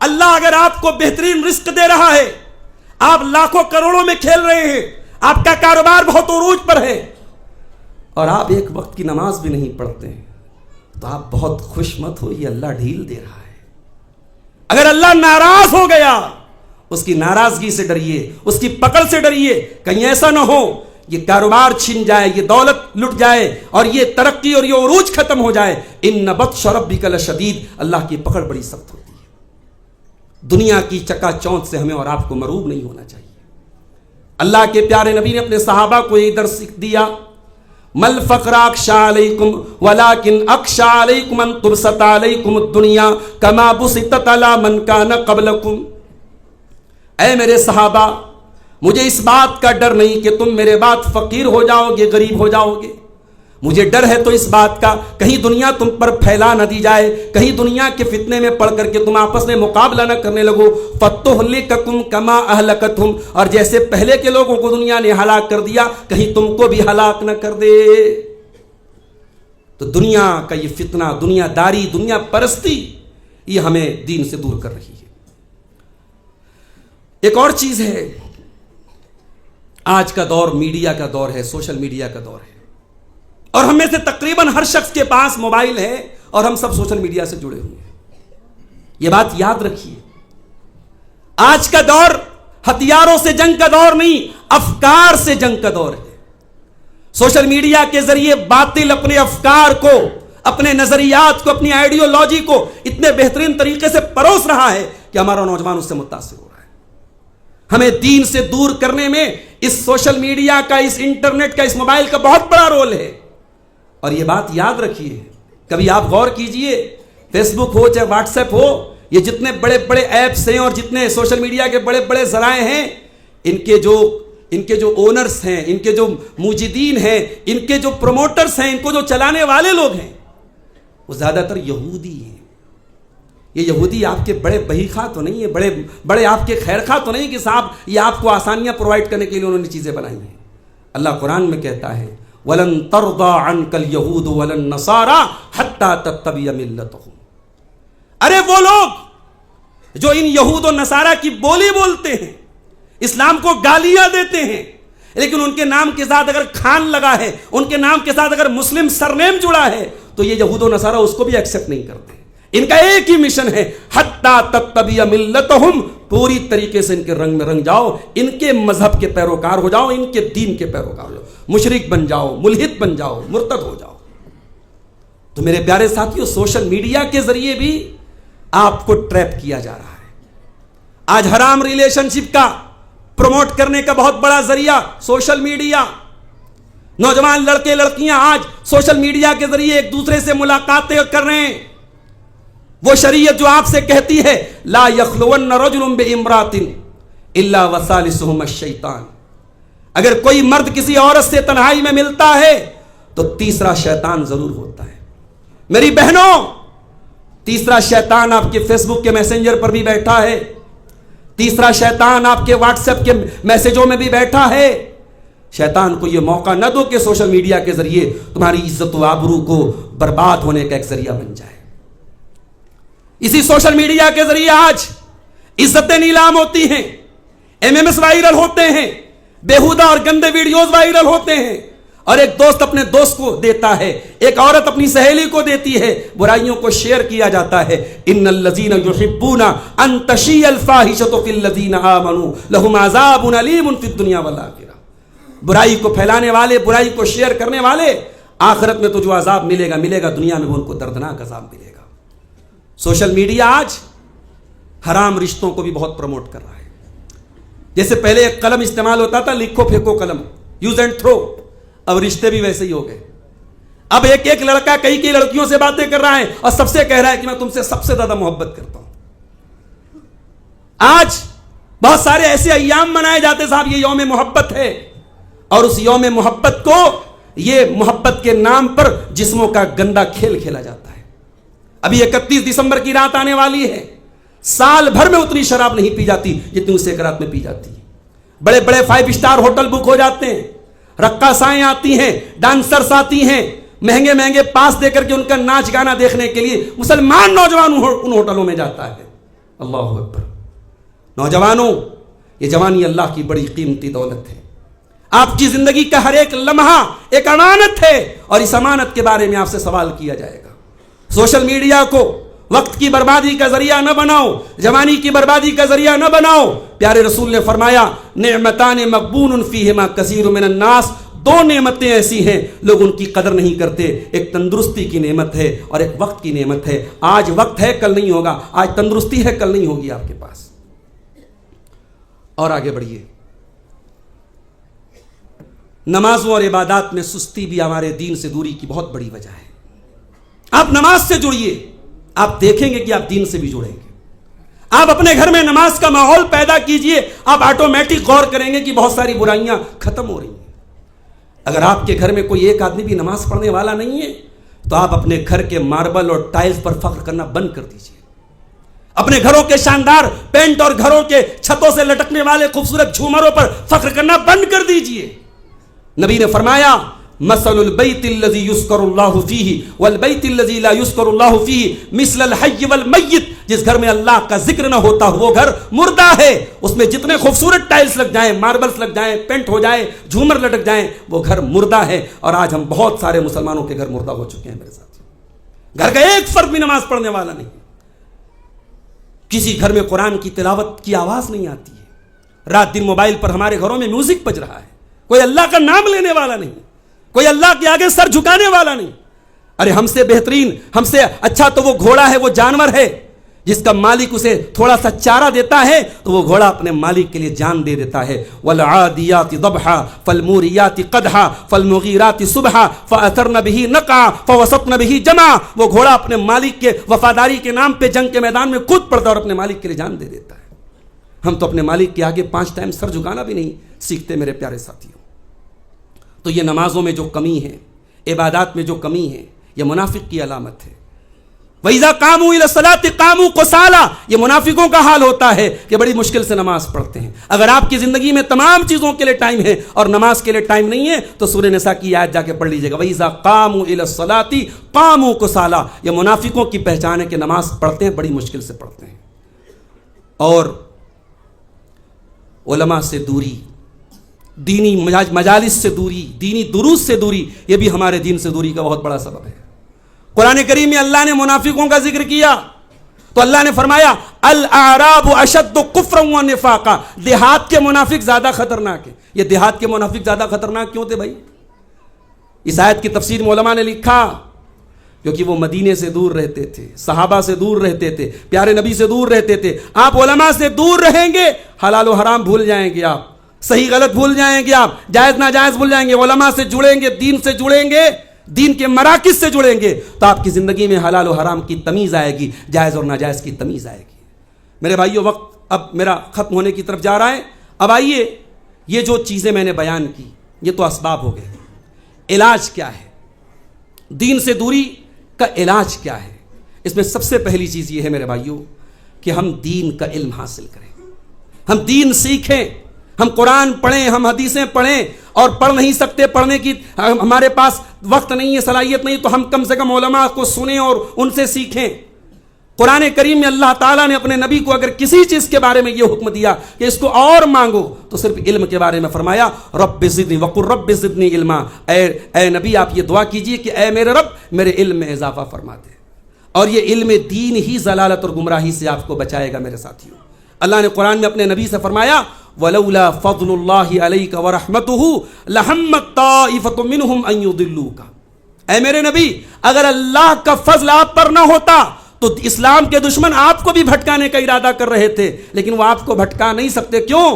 اللہ اگر آپ کو بہترین رزق دے رہا ہے، آپ لاکھوں کروڑوں میں کھیل رہے ہیں، آپ کا کاروبار بہت عروج پر ہے، اور آپ ایک وقت کی نماز بھی نہیں پڑھتے ہیں، تو آپ بہت خوش مت ہوئیے، اللہ ڈھیل دے رہا ہے۔ اگر اللہ ناراض ہو گیا، اس کی ناراضگی سے ڈریے، اس کی پکڑ سے ڈریے، کہیں ایسا نہ ہو یہ کاروبار چھن جائے، یہ دولت لٹ جائے، اور یہ ترقی اور یہ عروج ختم ہو جائے۔ ان بطش ربک لشدید، اللہ کی پکڑ بڑی سخت ہوتی ہے۔ دنیا کی چکا چوند سے ہمیں اور آپ کو مروب نہیں ہونا چاہیے۔ اللہ کے پیارے نبی نے اپنے صحابہ کو یہ درس دیا، مل فقر اخشى علیکم ولکن اخشى علیکم ان تبسط علیکم الدنیا کما بسطت علی من کان قبلکم۔ اے میرے صحابہ، مجھے اس بات کا ڈر نہیں کہ تم میرے بعد فقیر ہو جاؤ گے، غریب ہو جاؤ گے، مجھے ڈر ہے تو اس بات کا کہیں دنیا تم پر پھیلا نہ دی جائے، کہیں دنیا کے فتنے میں پڑھ کر کے تم آپس میں مقابلہ نہ کرنے لگو۔ فَتُهْلِكَكُمْ كَمَا أَهْلَكَتْهُمْ، اور جیسے پہلے کے لوگوں کو دنیا نے ہلاک کر دیا، کہیں تم کو بھی ہلاک نہ کر دے۔ تو دنیا کا یہ فتنہ، دنیا داری، دنیا پرستی، یہ ہمیں دین سے دور کر رہی ہے۔ ایک اور چیز ہے، آج کا دور میڈیا کا دور ہے، سوشل میڈیا کا دور ہے، اور ہم میں سے تقریباً ہر شخص کے پاس موبائل ہے اور ہم سب سوشل میڈیا سے جڑے ہوئے ہیں۔ یہ بات یاد رکھیے، آج کا دور ہتھیاروں سے جنگ کا دور نہیں، افکار سے جنگ کا دور ہے۔ سوشل میڈیا کے ذریعے باطل اپنے افکار کو، اپنے نظریات کو، اپنی آئیڈیالوجی کو اتنے بہترین طریقے سے پروس رہا ہے کہ ہمارا نوجوان اس سے متاثر ہو رہا ہے۔ ہمیں دین سے دور کرنے میں اس سوشل میڈیا کا، اس انٹرنیٹ کا، اس موبائل کا بہت بڑا رول ہے۔ اور یہ بات یاد رکھیے، کبھی آپ غور کیجئے، فیس بک ہو چاہے واٹس ایپ ہو، یہ جتنے بڑے بڑے ایپس ہیں اور جتنے سوشل میڈیا کے بڑے بڑے ذرائع ہیں، ان کے جو اونرز ہیں، ان کے جو موجدین ہیں، ان کے جو پروموٹرز ہیں، ان کو جو چلانے والے لوگ ہیں، وہ زیادہ تر یہودی ہیں۔ یہ یہودی آپ کے بڑے بہی خواہ تو نہیں ہے، بڑے آپ کے خیر خواہ تو نہیں کہ صاحب یہ آپ کو آسانیاں پرووائڈ کرنے کے لیے انہوں نے چیزیں بنائی ہیں۔ اللہ قرآن میں کہتا ہے وَلَن تَرْضَىٰ عَنْكَ الْيَهُودُ وَلَا النَّصَارَىٰ حَتَّىٰ تَتَّبِعَ مِلَّتَهُمْ۔ ارے وہ لوگ جو ان یہود و نصارہ کی بولی بولتے ہیں، اسلام کو گالیاں دیتے ہیں، لیکن ان کے نام کے ساتھ اگر خان لگا ہے، ان کے نام کے ساتھ اگر مسلم سرنیم جڑا ہے، تو یہ یہود و نصارہ اس کو بھی ایکسپٹ نہیں کرتے۔ ان کا ایک ہی مشن ہے حتیٰ تتبع ملتہم، پوری طریقے سے ان کے رنگ میں رنگ جاؤ، ان کے مذہب کے پیروکار ہو جاؤ، ان کے دین کے پیروکار ہو جاؤ، مشرک بن جاؤ، ملحد بن جاؤ، مرتد ہو جاؤ۔ تو میرے پیارے ساتھیوں، سوشل میڈیا کے ذریعے بھی آپ کو ٹریپ کیا جا رہا ہے۔ آج حرام ریلیشن شپ کا پروموٹ کرنے کا بہت بڑا ذریعہ سوشل میڈیا۔ نوجوان لڑکے لڑکیاں آج سوشل میڈیا کے ذریعے ایک دوسرے سے ملاقاتیں کر رہے ہیں۔ وہ شریعت جو آپ سے کہتی ہے لا یخلون رجل بامرأۃ الا وثالثہما الشیطان، اگر کوئی مرد کسی عورت سے تنہائی میں ملتا ہے تو تیسرا شیطان ضرور ہوتا ہے۔ میری بہنوں، تیسرا شیطان آپ کے فیس بک کے میسنجر پر بھی بیٹھا ہے، تیسرا شیطان آپ کے واٹس ایپ کے میسجوں میں بھی بیٹھا ہے۔ شیطان کو یہ موقع نہ دو کہ سوشل میڈیا کے ذریعے تمہاری عزت و آبرو کو برباد ہونے کا ایک ذریعہ بن جائے۔ اسی سوشل میڈیا کے ذریعے آج عزتیں نیلام ہوتی ہیں، MMS وائرل ہوتے ہیں، بیہودہ اور گندے ویڈیوز وائرل ہوتے ہیں، اور ایک دوست اپنے دوست کو دیتا ہے، ایک عورت اپنی سہیلی کو دیتی ہے، برائیوں کو شیئر کیا جاتا ہے۔ ان الذین یحبون ان تشیع الفاحشۃ فی الذین آمنوا لہم عذاب علیم فی الدنیا والآخرہ۔ برائی کو پھیلانے والے، برائی کو شیئر کرنے والے، آخرت میں تو جو عذاب ملے گا، دنیا میں ان کو دردناک عذاب ملے گا۔ سوشل میڈیا آج حرام رشتوں کو بھی بہت پروموٹ کر رہا ہے۔ جیسے پہلے ایک قلم استعمال ہوتا تھا، لکھو پھینکو قلم، یوز اینڈ تھرو، اب رشتے بھی ویسے ہی ہو گئے۔ اب ایک لڑکا کئی لڑکیوں سے باتیں کر رہا ہے اور سب سے کہہ رہا ہے کہ میں تم سے سب سے زیادہ محبت کرتا ہوں۔ آج بہت سارے ایسے ایام منائے جاتے صاحب، یہ یوم محبت ہے، اور اس یوم محبت کو، یہ محبت کے نام پر جسموں کا گندا کھیل کھیلا جاتا ہے۔ ابھی 31 دسمبر کی رات آنے والی ہے، سال بھر میں اتنی شراب نہیں پی جاتی جتنی اسے ایک رات میں پی جاتی ہے۔ بڑے بڑے 5 اسٹار ہوٹل بک ہو جاتے ہیں، رقاصائیں آتی ہیں، ڈانسرز آتی ہیں، مہنگے مہنگے پاس دے کر کے ان کا ناچ گانا دیکھنے کے لیے مسلمان نوجوان ان ہوٹلوں میں جاتا ہے۔ اللہ اکبر۔ نوجوانوں، یہ جوانی اللہ کی بڑی قیمتی دولت ہے۔ آپ کی زندگی کا ہر ایک لمحہ ایک امانت ہے، اور اس امانت کے بارے میں آپ سے سوال کیا جائے گا۔ سوشل میڈیا کو وقت کی بربادی کا ذریعہ نہ بناؤ، جوانی کی بربادی کا ذریعہ نہ بناؤ۔ پیارے رسول نے فرمایا نعمتان مغبون فیہما کثیر من الناس، 2 نعمتیں ایسی ہیں لوگ ان کی قدر نہیں کرتے، ایک تندرستی کی نعمت ہے اور ایک وقت کی نعمت ہے۔ آج وقت ہے، کل نہیں ہوگا، آج تندرستی ہے، کل نہیں ہوگی آپ کے پاس۔ اور آگے بڑھیے، نمازوں اور عبادات میں سستی بھی ہمارے دین سے دوری کی بہت بڑی وجہ ہے۔ آپ نماز سے جڑیے، آپ دیکھیں گے کہ آپ دین سے بھی جڑیں گے۔ آپ اپنے گھر میں نماز کا ماحول پیدا کیجئے، آپ آٹومیٹک غور کریں گے کہ بہت ساری برائیاں ختم ہو رہی ہیں۔ اگر آپ کے گھر میں کوئی ایک آدمی بھی نماز پڑھنے والا نہیں ہے تو آپ اپنے گھر کے ماربل اور ٹائلز پر فخر کرنا بند کر دیجئے۔ اپنے گھروں کے شاندار پینٹ اور گھروں کے چھتوں سے لٹکنے والے خوبصورت جھومروں پر فخر کرنا بند کر دیجئے۔ نبی نے فرمایا مثل البیت الذی یذکر اللہ فیہ والبیت الذی لا یذکر اللہ فیہ مثل الحی والمیت، جس گھر میں اللہ کا ذکر نہ ہوتا وہ گھر مردہ ہے۔ اس میں جتنے خوبصورت ٹائلز لگ جائیں، ماربلز لگ جائیں، پینٹ ہو جائے، جھومر لٹک جائیں، وہ گھر مردہ ہے۔ اور آج ہم بہت سارے مسلمانوں کے گھر مردہ ہو چکے ہیں میرے ساتھ۔ گھر کا ایک فرد بھی نماز پڑھنے والا نہیں، کسی گھر میں قرآن کی تلاوت کی آواز نہیں آتی ہے، رات دن موبائل پر ہمارے گھروں میں میوزک بج رہا ہے، کوئی اللہ کا نام لینے والا نہیں، کوئی اللہ کے آگے سر جھکانے والا نہیں۔ ارے ہم سے بہترین، ہم سے اچھا تو وہ گھوڑا ہے، وہ جانور ہے جس کا مالک اسے تھوڑا سا چارہ دیتا ہے تو وہ گھوڑا اپنے مالک کے لیے جان دے دیتا ہے۔ وَالْعَادِيَاتِ ضَبْحًا فَالْمُورِيَاتِ قَدْحًا فَالْمُغِيرَاتِ صُبْحًا فَأَثَرْنَ بِهِ نَقْعًا فَوَسَطْنَ بِهِ جَمْعًا۔ وہ گھوڑا اپنے مالک کے وفاداری کے نام پہ جنگ کے میدان میں کود پڑتا ہے اور اپنے مالک کے لیے جان دے دیتا ہے۔ ہم تو اپنے مالک کے آگے 5 ٹائم سر جھکانا بھی نہیں سیکھتے میرے پیارے ساتھیوں۔ تو یہ نمازوں میں جو کمی ہے، عبادات میں جو کمی ہے، یہ منافق کی علامت ہے۔ وَإِذَا قَامُوا إِلَى الصَّلَاةِ قَامُوا كُسَالَىٰ، یہ منافقوں کا حال ہوتا ہے کہ بڑی مشکل سے نماز پڑھتے ہیں۔ اگر آپ کی زندگی میں تمام چیزوں کے لیے ٹائم ہے اور نماز کے لیے ٹائم نہیں ہے تو سورہ نساء کی آیت جا کے پڑھ لیجئے گا، وَإِذَا قَامُوا إِلَى الصَّلَاةِ قَامُوا كُسَالَىٰ۔ یہ منافقوں کی پہچان ہے کہ نماز پڑھتے ہیں بڑی مشکل سے پڑھتے ہیں۔ اور علماء سے دوری، دینی مجالس سے دوری، دینی دروس سے دوری، یہ بھی ہمارے دین سے دوری کا بہت بڑا سبب ہے۔ قرآن کریم میں اللہ نے منافقوں کا ذکر کیا تو اللہ نے فرمایا الاعراب اشد کفرا ونفاقا، دیہات کے منافق زیادہ خطرناک ہیں۔ یہ دیہات کے منافق زیادہ خطرناک کیوں تھے بھائی؟ اس آیت کی تفسیر میں علماء نے لکھا کیونکہ وہ مدینے سے دور رہتے تھے، صحابہ سے دور رہتے تھے، پیارے نبی سے دور رہتے تھے۔ آپ علماء سے دور رہیں گے حلال و حرام بھول جائیں گے، آپ صحیح غلط بھول جائیں گے، آپ جائز ناجائز بھول جائیں گے۔ علماء سے جڑیں گے، دین سے جڑیں گے، دین کے مراکز سے جڑیں گے تو آپ کی زندگی میں حلال و حرام کی تمیز آئے گی، جائز اور ناجائز کی تمیز آئے گی۔ میرے بھائیو، وقت اب میرا ختم ہونے کی طرف جا رہا ہے۔ اب آئیے، یہ جو چیزیں میں نے بیان کی یہ تو اسباب ہو گئے، علاج کیا ہے؟ دین سے دوری کا علاج کیا ہے؟ اس میں سب سے پہلی چیز یہ ہے میرے بھائیو کہ ہم دین کا علم حاصل کریں، ہم دین سیکھیں، ہم قرآن پڑھیں، ہم حدیثیں پڑھیں، اور پڑھ نہیں سکتے، پڑھنے کی ہمارے پاس وقت نہیں ہے، صلاحیت نہیں، تو ہم کم سے کم علماء کو سنیں اور ان سے سیکھیں۔ قرآن کریم میں اللہ تعالیٰ نے اپنے نبی کو اگر کسی چیز کے بارے میں یہ حکم دیا کہ اس کو اور مانگو تو صرف علم کے بارے میں فرمایا رب زدنی وقل رب زدنی علما، اے نبی آپ یہ دعا کیجئے کہ اے میرے رب میرے علم میں اضافہ فرما دے۔ اور یہ علم دین ہی ضلالت اور گمراہی سے آپ کو بچائے گا میرے ساتھیوں۔ اللہ نے قرآن میں اپنے نبی سے فرمایا وَلَوْلَا فَضْلُ اللَّهِ عَلَيْكَ وَرَحْمَتُهُ لَهَمَّتْ طَائِفَةٌ مِّنْهُمْ أَن يُضِلُّوكَ۔ اے میرے نبی، اگر اللہ کا فضل آپ پر نہ ہوتا تو اسلام کے دشمن آپ کو بھی بھٹکانے کا ارادہ کر رہے تھے، لیکن وہ آپ کو بھٹکا نہیں سکتے۔ کیوں؟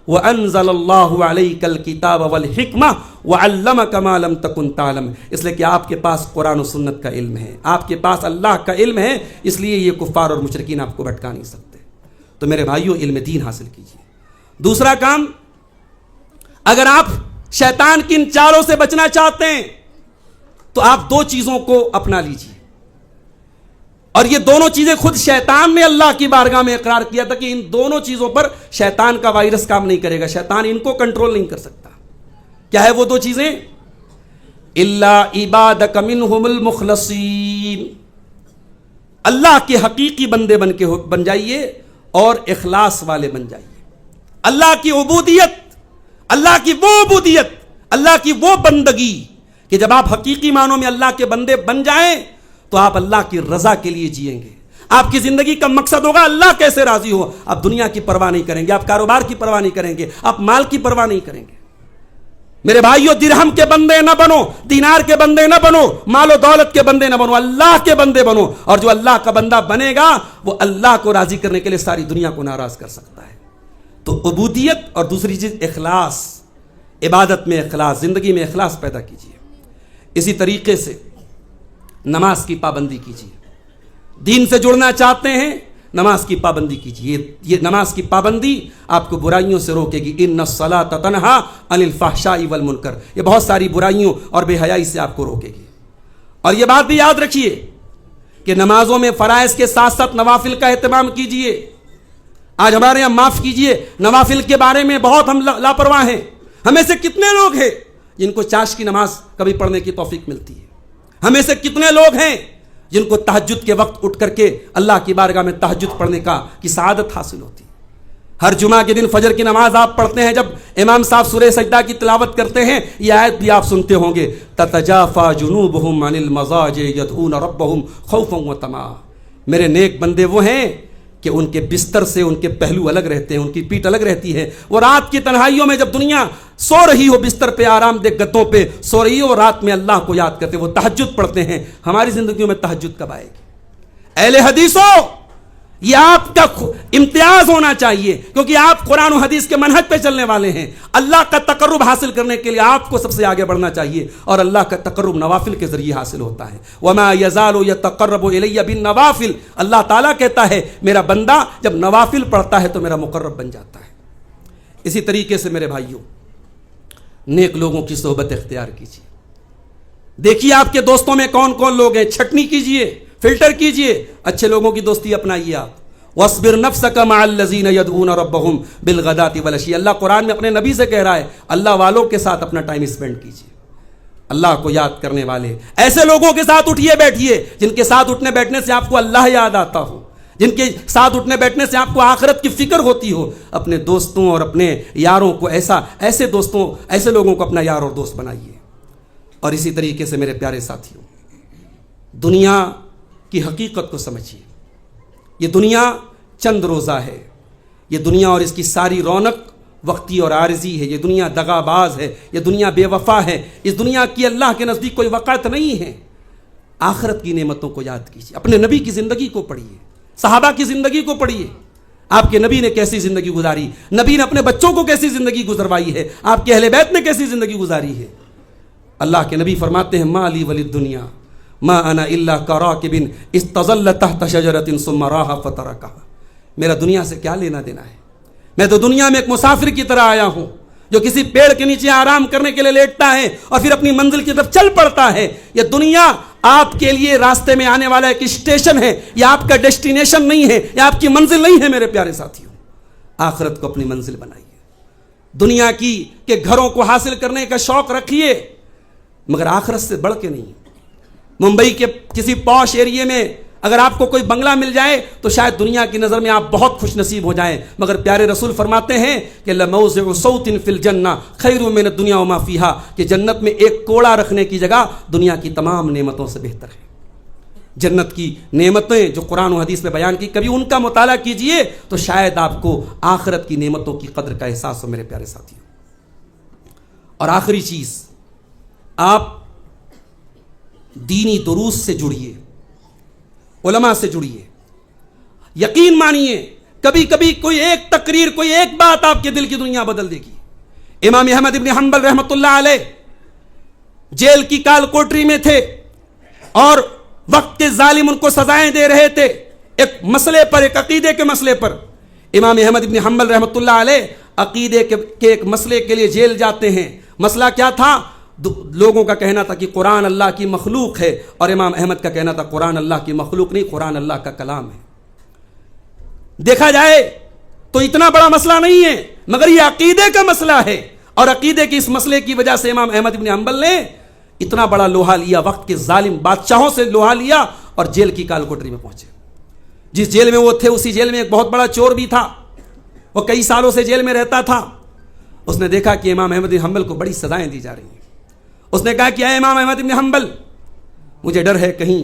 وَأَنزَلَ اللَّهُ عَلَيْكَ الْكِتَابَ وَالْحِكْمَةَ وَعَلَّمَكَ مَا لَمْ تَكُنْ تَعْلَمْ، اس لیے کہ آپ کے پاس قرآن و سنت کا علم ہے، آپ کے پاس اللہ کا علم ہے، اس لیے یہ کفار اور مشرکین آپ کو بھٹکا نہیں سکتے۔ تو میرے بھائیوں، علم دین حاصل کیجیے۔ دوسرا کام، اگر آپ شیطان کی ان چالوں سے بچنا چاہتے ہیں تو آپ دو چیزوں کو اپنا لیجیے، اور یہ دونوں چیزیں خود شیطان نے اللہ کی بارگاہ میں اقرار کیا تھا کہ ان دونوں چیزوں پر شیطان کا وائرس کام نہیں کرے گا، شیطان ان کو کنٹرول نہیں کر سکتا۔ کیا ہے وہ دو چیزیں؟ الا عبادک منہم المخلصین، اللہ کے حقیقی بندے بن جائیے اور اخلاص والے بن جائیے۔ اللہ کی عبودیت، اللہ کی وہ عبودیت، اللہ کی وہ بندگی کہ جب آپ حقیقی معنوں میں اللہ کے بندے بن جائیں تو آپ اللہ کی رضا کے لیے جئیں گے۔ آپ کی زندگی کا مقصد ہوگا اللہ کیسے راضی ہو۔ آپ دنیا کی پرواہ نہیں کریں گے، آپ کاروبار کی پرواہ نہیں کریں گے، آپ مال کی پرواہ نہیں کریں گے۔ میرے بھائیو، درہم کے بندے نہ بنو، دینار کے بندے نہ بنو، مال و دولت کے بندے نہ بنو، اللہ کے بندے بنو۔ اور جو اللہ کا بندہ بنے گا وہ اللہ کو راضی کرنے کے لیے ساری دنیا کو ناراض کر سکتا ہے۔ تو عبودیت اور دوسری چیز اخلاص، عبادت میں اخلاص، زندگی میں اخلاص پیدا کیجیے۔ اسی طریقے سے نماز کی پابندی کیجیے۔ دین سے جڑنا چاہتے ہیں، نماز کی پابندی کیجیے۔ یہ نماز کی پابندی آپ کو برائیوں سے روکے گی۔ ان الصلاۃ تنہا عن الفحشاء والمنکر، یہ بہت ساری برائیوں اور بے حیائی سے آپ کو روکے گی۔ اور یہ بات بھی یاد رکھیے کہ نمازوں میں فرائض کے ساتھ ساتھ نوافل کا اہتمام کیجیے۔ آج ہمارے یہاں، معاف کیجیے، نوافل کے بارے میں بہت ہم لاپرواہ ہیں۔ ہمیں سے کتنے لوگ ہیں جن کو چاش کی نماز کبھی پڑھنے کی توفیق ملتی ہے؟ ہمیں سے کتنے لوگ ہیں جن کو تہجد کے وقت اٹھ کر کے اللہ کی بارگاہ میں تہجد پڑھنے کی سعادت حاصل ہوتی ہے؟ ہر جمعہ کے دن فجر کی نماز آپ پڑھتے ہیں، جب امام صاحب سورہ سجدہ کی تلاوت کرتے ہیں یہ آیت بھی آپ سنتے ہوں گے، تتجافا جنوبہم عن المضاجع یدعون ربہم خوفا وطمعا۔ میرے نیک بندے وہ ہیں کہ ان کے بستر سے ان کے پہلو الگ رہتے ہیں، ان کی پیٹھ الگ رہتی ہے. وہ رات کی تنہائیوں میں جب دنیا سو رہی ہو، بستر پہ آرام دہ گدوں پہ سو رہی ہو، رات میں اللہ کو یاد کرتے، وہ تہجد پڑھتے ہیں. ہماری زندگیوں میں تہجد کب آئے گی؟ اہل حدیثوں، یہ آپ کا امتیاز ہونا چاہیے، کیونکہ آپ قرآن و حدیث کے منہج پہ چلنے والے ہیں. اللہ کا تقرب حاصل کرنے کے لیے آپ کو سب سے آگے بڑھنا چاہیے، اور اللہ کا تقرب نوافل کے ذریعے حاصل ہوتا ہے. وما یزال یتقرب الی بالنوافل، اللہ تعالیٰ کہتا ہے میرا بندہ جب نوافل پڑھتا ہے تو میرا مقرب بن جاتا ہے. اسی طریقے سے میرے بھائیوں، نیک لوگوں کی صحبت اختیار کیجیے. دیکھیے آپ کے دوستوں میں کون کون لوگ ہیں، چھٹنی کیجیے، فلٹر کیجئے، اچھے لوگوں کی دوستی اپنائیے. آپ وَاصْبِرْ نَفْسَكَ مَعَ الَّذِينَ يَدْعُونَ رَبَّهُمْ بِالْغَدَاةِ وَالْعَشِيِّ. اللہ قرآن میں اپنے نبی سے کہہ رہا ہے اللہ والوں کے ساتھ اپنا ٹائم اسپینڈ کیجئے، اللہ کو یاد کرنے والے ایسے لوگوں کے ساتھ اٹھیے بیٹھیے جن کے ساتھ اٹھنے بیٹھنے سے آپ کو اللہ یاد آتا ہو، جن کے ساتھ اٹھنے بیٹھنے سے آپ کو آخرت کی فکر ہوتی ہو. اپنے دوستوں اور اپنے یاروں کو ایسے لوگوں کو اپنا یار اور دوست بنائیے. اور اسی طریقے سے میرے پیارے ساتھیوں، دنیا کی حقیقت کو سمجھیے. یہ دنیا چند روزہ ہے، یہ دنیا اور اس کی ساری رونق وقتی اور عارضی ہے. یہ دنیا دغا باز ہے، یہ دنیا بے وفا ہے. اس دنیا کی اللہ کے نزدیک کوئی وقعت نہیں ہے. آخرت کی نعمتوں کو یاد کیجیے. اپنے نبی کی زندگی کو پڑھیے، صحابہ کی زندگی کو پڑھیے. آپ کے نبی نے کیسی زندگی گزاری، نبی نے اپنے بچوں کو کیسی زندگی گزروائی ہے، آپ کے اہل بیت نے کیسی زندگی گزاری ہے. اللہ کے نبی فرماتے ہیں ما لی ولی الدنیا ما انا الا کراکب استظل تحت شجرۃ ثم راح فترکها. میرا دنیا سے کیا لینا دینا ہے؟ میں تو دنیا میں ایک مسافر کی طرح آیا ہوں جو کسی پیڑ کے نیچے آرام کرنے کے لیے لیٹتا ہے اور پھر اپنی منزل کی طرف چل پڑتا ہے. یہ دنیا آپ کے لیے راستے میں آنے والا ایک اسٹیشن ہے، یہ آپ کا ڈیسٹینیشن نہیں ہے، یہ آپ کی منزل نہیں ہے. میرے پیارے ساتھیوں، آخرت کو اپنی منزل بنائیے. دنیا کی کے گھروں کو حاصل کرنے کا شوق رکھیے، مگر آخرت سے بڑھ کے نہیں. ممبئی کے کسی پوش ایریے میں اگر آپ کو کوئی بنگلہ مل جائے تو شاید دنیا کی نظر میں آپ بہت خوش نصیب ہو جائیں، مگر پیارے رسول فرماتے ہیں کہ لَمَوْضِعُ صَوْتٍ فِي الْجَنَّةِ خَيْرٌ مِّنَ الدُّنْيَا وَمَا فِيهَا، کہ جنت میں ایک کوڑا رکھنے کی جگہ دنیا کی تمام نعمتوں سے بہتر ہے. جنت کی نعمتیں جو قرآن و حدیث میں بیان کی، کبھی ان کا مطالعہ کیجئے تو شاید آپ کو آخرت کی نعمتوں کی قدر کا احساس ہو. میرے پیارے ساتھیوں، اور آخری چیز، آپ دینی دروس سے جڑیے، علماء سے جڑیے. یقین مانیے کبھی کبھی کوئی ایک تقریر، کوئی ایک بات آپ کے دل کی دنیا بدل دے گی. امام احمد ابن حنبل رحمۃ اللہ علیہ جیل کی کال کوٹری میں تھے اور وقت کے ظالم ان کو سزائیں دے رہے تھے ایک مسئلے پر، ایک عقیدے کے مسئلے پر. امام احمد ابن حنبل رحمۃ اللہ علیہ عقیدے کے ایک مسئلے کے لیے جیل جاتے ہیں. مسئلہ کیا تھا؟ لوگوں کا کہنا تھا کہ قرآن اللہ کی مخلوق ہے، اور امام احمد کا کہنا تھا قرآن اللہ کی مخلوق نہیں، قرآن اللہ کا کلام ہے. دیکھا جائے تو اتنا بڑا مسئلہ نہیں ہے، مگر یہ عقیدے کا مسئلہ ہے، اور عقیدے کے اس مسئلے کی وجہ سے امام احمد بن حنبل نے اتنا بڑا لوہا لیا، وقت کے ظالم بادشاہوں سے لوہا لیا اور جیل کی کال کوٹری میں پہنچے. جس جیل میں وہ تھے اسی جیل میں ایک بہت بڑا چور بھی تھا، وہ کئی سالوں سے جیل میں رہتا تھا. اس نے دیکھا کہ امام احمد بن حنبل کو بڑی سزائیں دی جا رہی ہیں. اس نے کہا کہ اے امام احمد بن حنبل، مجھے ڈر ہے کہیں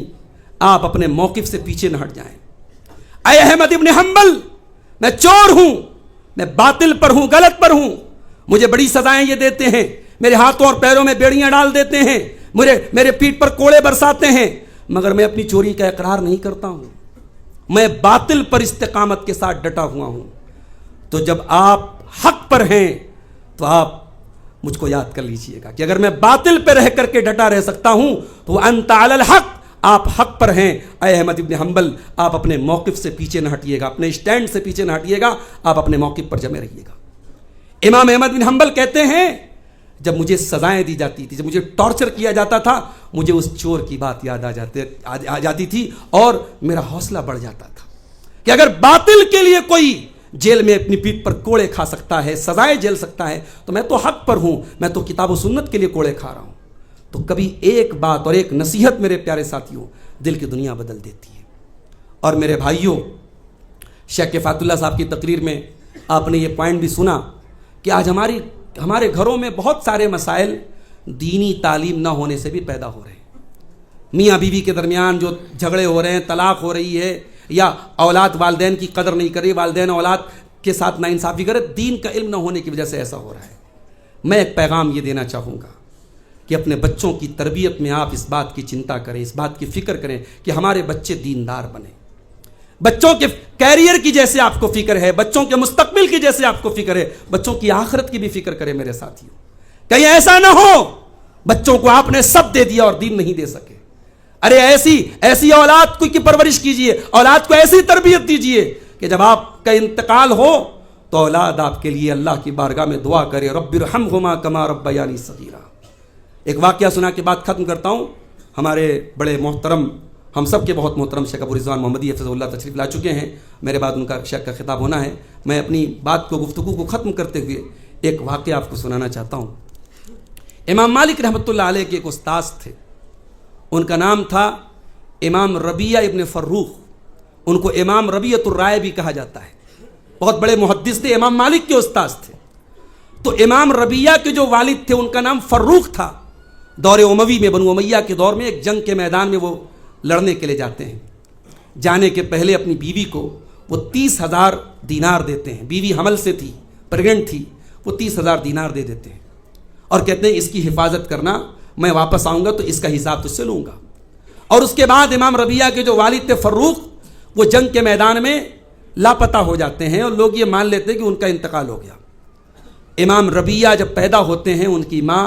آپ اپنے موقف سے پیچھے نہ ہٹ جائیں. اے احمد بن حنبل، میں چور ہوں، میں باطل پر ہوں، غلط پر ہوں، مجھے بڑی سزائیں یہ دیتے ہیں، میرے ہاتھوں اور پیروں میں بیڑیاں ڈال دیتے ہیں، میرے پیٹھ پر کوڑے برساتے ہیں، مگر میں اپنی چوری کا اقرار نہیں کرتا ہوں، میں باطل پر استقامت کے ساتھ ڈٹا ہوا ہوں. تو جب آپ حق پر ہیں تو آپ مجھ کو یاد کر لیجئے گا کہ اگر میں باطل پہ رہ کر کے ڈٹا رہ سکتا ہوں تو انت علی الحق، آپ حق پر ہیں. اے احمد ابن حنبل، آپ اپنے موقف سے پیچھے نہ ہٹیے گا، اپنے اسٹینڈ سے پیچھے نہ ہٹیے گا، آپ اپنے موقف پر جمے رہیے گا. امام احمد بن حنبل کہتے ہیں جب مجھے سزائیں دی جاتی تھی، جب مجھے ٹارچر کیا جاتا تھا، مجھے اس چور کی بات یاد آ جاتی تھی اور میرا حوصلہ بڑھ جاتا تھا کہ اگر باطل کے لیے کوئی جیل میں اپنی پیٹھ پر کوڑے کھا سکتا ہے، سزائیں جھیل سکتا ہے، تو میں تو حق پر ہوں، میں تو کتاب و سنت کے لیے کوڑے کھا رہا ہوں. تو کبھی ایک بات اور ایک نصیحت میرے پیارے ساتھیوں دل کی دنیا بدل دیتی ہے. اور میرے بھائیوں، شیخ کفایت اللہ صاحب کی تقریر میں آپ نے یہ پوائنٹ بھی سنا کہ آج ہمارے گھروں میں بہت سارے مسائل دینی تعلیم نہ ہونے سے بھی پیدا ہو رہے ہیں. میاں بیوی کے درمیان جو جھگڑے ہو رہے ہیں، طلاق ہو رہی ہے، یا اولاد والدین کی قدر نہیں کر رہی، والدین اولاد کے ساتھ ناانصافی کرے، دین کا علم نہ ہونے کی وجہ سے ایسا ہو رہا ہے۔ میں ایک پیغام یہ دینا چاہوں گا کہ اپنے بچوں کی تربیت میں آپ اس بات کی چنتا کریں، اس بات کی فکر کریں کہ ہمارے بچے دیندار بنیں۔ بچوں کے کیریئر کی جیسے آپ کو فکر ہے، بچوں کے مستقبل کی جیسے آپ کو فکر ہے، بچوں کی آخرت کی بھی فکر کریں میرے ساتھیوں۔ کہیں ایسا نہ ہو بچوں کو آپ نے سب دے دیا اور دین نہیں دے سکے۔ ارے ایسی اولاد کی پرورش کیجئے، اولاد کو ایسی تربیت دیجئے کہ جب آپ کا انتقال ہو تو اولاد آپ کے لیے اللہ کی بارگاہ میں دعا کرے، رب ارحمہما کما ربیانی صغیرا۔ ایک واقعہ سنا کے بعد ختم کرتا ہوں۔ ہمارے بڑے محترم، ہم سب کے بہت محترم شیخ ابو رضوان محمدی حفظہ اللہ تشریف لا چکے ہیں، میرے بعد ان کا شیخ کا خطاب ہونا ہے۔ میں اپنی بات کو، گفتگو کو ختم کرتے ہوئے ایک واقعہ آپ کو سنانا چاہتا ہوں۔ امام مالک رحمۃ اللہ علیہ کے ایک استاذ تھے، ان کا نام تھا امام ربیہ ابن فروخ، ان کو امام ربیعۃ الرائے بھی کہا جاتا ہے، بہت بڑے محدث تھے، امام مالک کے استاذ تھے۔ تو امام ربیہ کے جو والد تھے ان کا نام فروخ تھا۔ دور اموی میں، بنو امیہ کے دور میں ایک جنگ کے میدان میں وہ لڑنے کے لیے جاتے ہیں۔ جانے کے پہلے اپنی بیوی کو وہ 30,000 دینار دیتے ہیں، بیوی حمل سے تھی، پریگنٹ تھی، وہ 30,000 دینار دے دیتے ہیں اور کہتے ہیں اس کی حفاظت کرنا، میں واپس آؤں گا تو اس کا حساب تجھ سے لوں گا۔ اور اس کے بعد امام ربیہ کے جو والد تھے فروخ، وہ جنگ کے میدان میں لاپتہ ہو جاتے ہیں اور لوگ یہ مان لیتے ہیں کہ ان کا انتقال ہو گیا۔ امام ربیہ جب پیدا ہوتے ہیں، ان کی ماں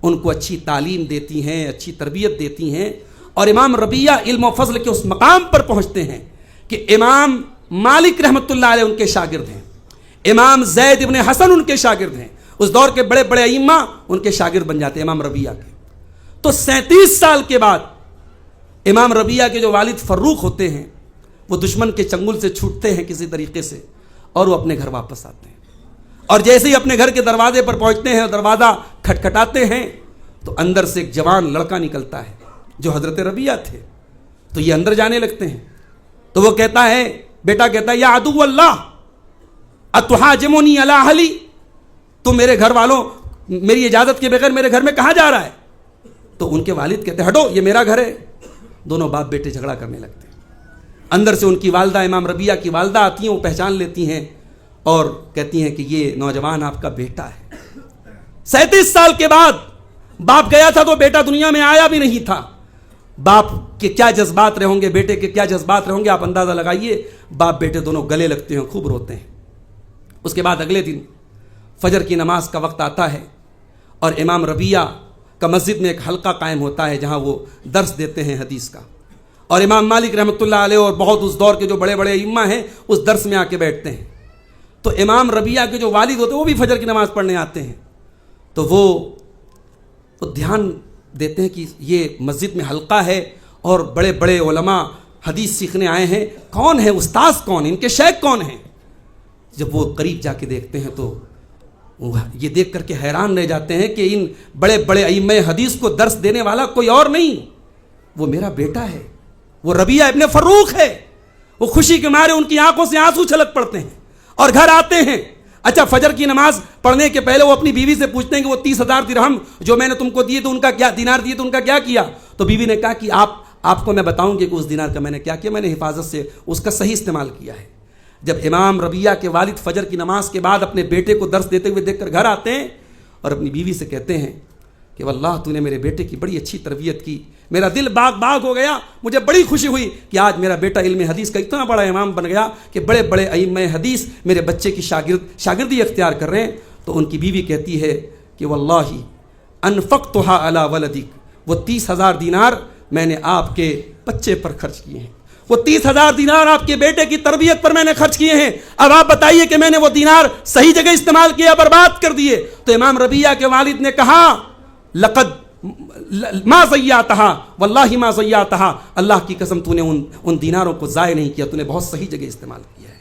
ان کو اچھی تعلیم دیتی ہیں، اچھی تربیت دیتی ہیں، اور امام ربیہ علم و فضل کے اس مقام پر پہنچتے ہیں کہ امام مالک رحمۃ اللہ علیہ ان کے شاگرد ہیں، امام زید ابن حسن ان کے شاگرد ہیں، اس دور کے بڑے بڑے ائمہ ان کے شاگرد بن جاتے ہیں امام ربیہ کے۔ تو 37 سال کے بعد امام ربیہ کے جو والد فروخ ہوتے ہیں وہ دشمن کے چنگل سے چھوٹتے ہیں کسی طریقے سے اور وہ اپنے گھر واپس آتے ہیں، اور جیسے ہی اپنے گھر کے دروازے پر پہنچتے ہیں اور دروازہ کھٹکھٹاتے ہیں تو اندر سے ایک جوان لڑکا نکلتا ہے جو حضرت ربیہ تھے۔ تو یہ اندر جانے لگتے ہیں، تو وہ کہتا ہے، بیٹا کہتا ہے، یا عدو اللہ اتحاجمونی علی اہلی، تم میرے گھر والوں میری اجازت کے بغیر میرے گھر میں کہاں جا رہا ہے؟ تو ان کے والد کہتے ہیں، ہٹو، یہ میرا گھر ہے۔ دونوں باپ بیٹے جھگڑا کرنے لگتے ہیں۔ اندر سے ان کی والدہ، امام ربیہ کی والدہ آتی ہیں، وہ پہچان لیتی ہیں اور کہتی ہیں کہ یہ نوجوان آپ کا بیٹا ہے۔ 37 سال کے بعد باپ گیا تھا تو بیٹا دنیا میں آیا بھی نہیں تھا۔ باپ کے کیا جذبات رہے ہوں گے، بیٹے کے کیا جذبات رہے ہوں گے، آپ اندازہ لگائیے۔ باپ بیٹے دونوں گلے لگتے ہیں، خوب روتے ہیں۔ اس کے بعد اگلے دن فجر کی نماز کا وقت آتا ہے اور امام ربیہ کا مسجد میں ایک حلقہ قائم ہوتا ہے جہاں وہ درس دیتے ہیں حدیث کا، اور امام مالک رحمۃ اللہ علیہ اور بہت اس دور کے جو بڑے بڑے ائمہ ہیں اس درس میں آ کے بیٹھتے ہیں۔ تو امام ربیہ کے جو والد ہوتے ہیں وہ بھی فجر کی نماز پڑھنے آتے ہیں، تو وہ دھیان دیتے ہیں کہ یہ مسجد میں حلقہ ہے اور بڑے بڑے علماء حدیث سیکھنے آئے ہیں، کون ہے استاذ، کون ان کے شیخ کون ہیں؟ جب وہ قریب جا کے دیکھتے ہیں تو یہ دیکھ کر کے حیران رہ جاتے ہیں کہ ان بڑے بڑے ائمہ حدیث کو درس دینے والا کوئی اور نہیں، وہ میرا بیٹا ہے، وہ ربیہ ابن فروخ ہے۔ وہ خوشی کے مارے ان کی آنکھوں سے آنسو چھلک پڑتے ہیں اور گھر آتے ہیں۔ اچھا، فجر کی نماز پڑھنے کے پہلے وہ اپنی بیوی سے پوچھتے ہیں کہ وہ 30,000 درہم جو میں نے تم کو دیے تو ان کا کیا، دینار دیے تو ان کا کیا کیا؟ تو بیوی نے کہا کہ آپ کو میں بتاؤں گی کہ اس دینار کا میں نے کیا کیا، میں نے حفاظت سے اس کا صحیح استعمال کیا ہے۔ جب امام ربیہ کے والد فجر کی نماز کے بعد اپنے بیٹے کو درس دیتے ہوئے دیکھ کر گھر آتے ہیں اور اپنی بیوی سے کہتے ہیں کہ واللہ تو نے میرے بیٹے کی بڑی اچھی تربیت کی، میرا دل باغ باغ ہو گیا، مجھے بڑی خوشی ہوئی کہ آج میرا بیٹا علم حدیث کا اتنا بڑا امام بن گیا کہ بڑے بڑے ائمہ حدیث میرے بچے کی شاگردی اختیار کر رہے ہیں۔ تو ان کی بیوی کہتی ہے کہ واللہ انفقتها علی ولدک، وہ 30,000 دینار میں نے آپ کے بچے پر خرچ کیے ہیں، وہ 30,000 دینار آپ کے بیٹے کی تربیت پر میں نے خرچ کیے ہیں، اب آپ بتائیے کہ میں نے وہ دینار صحیح جگہ استعمال کیا، برباد کر دیے؟ تو امام ربیہ کے والد نے کہا، لقد ما ضیعتہا واللہ ما ضیعتہا، اللہ کی قسم تو نے ان دیناروں کو ضائع نہیں کیا، تو نے بہت صحیح جگہ استعمال کیا ہے۔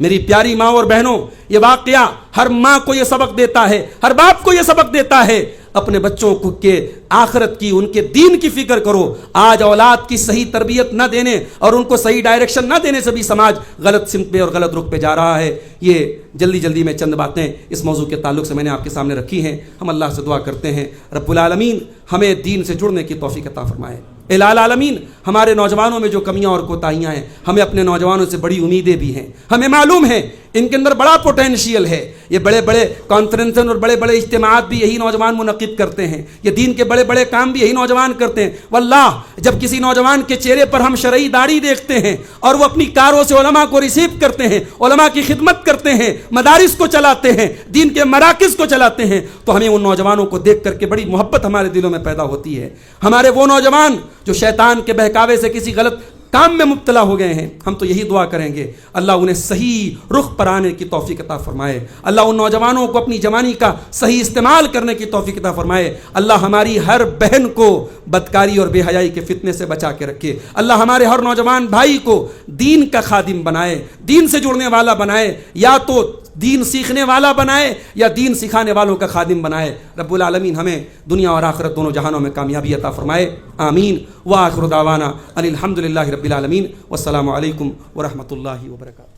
میری پیاری ماں اور بہنوں، یہ واقعہ ہر ماں کو یہ سبق دیتا ہے، ہر باپ کو یہ سبق دیتا ہے، اپنے بچوں کو کے آخرت کی، ان کے دین کی فکر کرو۔ آج اولاد کی صحیح تربیت نہ دینے اور ان کو صحیح ڈائریکشن نہ دینے سے بھی سماج غلط سمت پہ اور غلط رخ پہ جا رہا ہے۔ یہ جلدی میں چند باتیں اس موضوع کے تعلق سے میں نے آپ کے سامنے رکھی ہیں۔ ہم اللہ سے دعا کرتے ہیں رب العالمین ہمیں دین سے جڑنے کی توفیق عطا فرمائے۔ الہ العالمین ہمارے نوجوانوں میں جو کمیاں اور کوتاہیاں ہیں، ہمیں اپنے نوجوانوں سے بڑی امیدیں بھی ہیں، ہمیں معلوم ہے ان کے اندر بڑا پوٹینشیل ہے، یہ بڑے بڑے کانفرنس اور بڑے بڑے اجتماعات بھی یہی نوجوان منعقد کرتے ہیں، یہ دین کے بڑے بڑے کام بھی یہی نوجوان کرتے ہیں۔ واللہ جب کسی نوجوان کے چہرے پر ہم شرعی داڑھی دیکھتے ہیں اور وہ اپنی کاروں سے علماء کو ریسیو کرتے ہیں، علماء کی خدمت کرتے ہیں، مدارس کو چلاتے ہیں، دین کے مراکز کو چلاتے ہیں، تو ہمیں ان نوجوانوں کو دیکھ کر کے بڑی محبت ہمارے دلوں میں پیدا ہوتی ہے۔ ہمارے وہ نوجوان جو شیطان کے بہکاوے سے کسی غلط کام میں مبتلا ہو گئے ہیں، ہم تو یہی دعا کریں گے اللہ انہیں صحیح رخ پر آنے کی توفیق عطا فرمائے، اللہ ان نوجوانوں کو اپنی جوانی کا صحیح استعمال کرنے کی توفیق عطا فرمائے، اللہ ہماری ہر بہن کو بدکاری اور بے حیائی کے فتنے سے بچا کے رکھے، اللہ ہمارے ہر نوجوان بھائی کو دین کا خادم بنائے، دین سے جڑنے والا بنائے، یا تو دین سیکھنے والا بنائے یا دین سکھانے والوں کا خادم بنائے۔ رب العالمین ہمیں دنیا اور آخرت دونوں جہانوں میں کامیابی عطا فرمائے، آمین۔ وآخر دعوانا ان الحمد للہ رب العالمین، والسلام علیکم ورحمۃ اللہ وبرکاتہ۔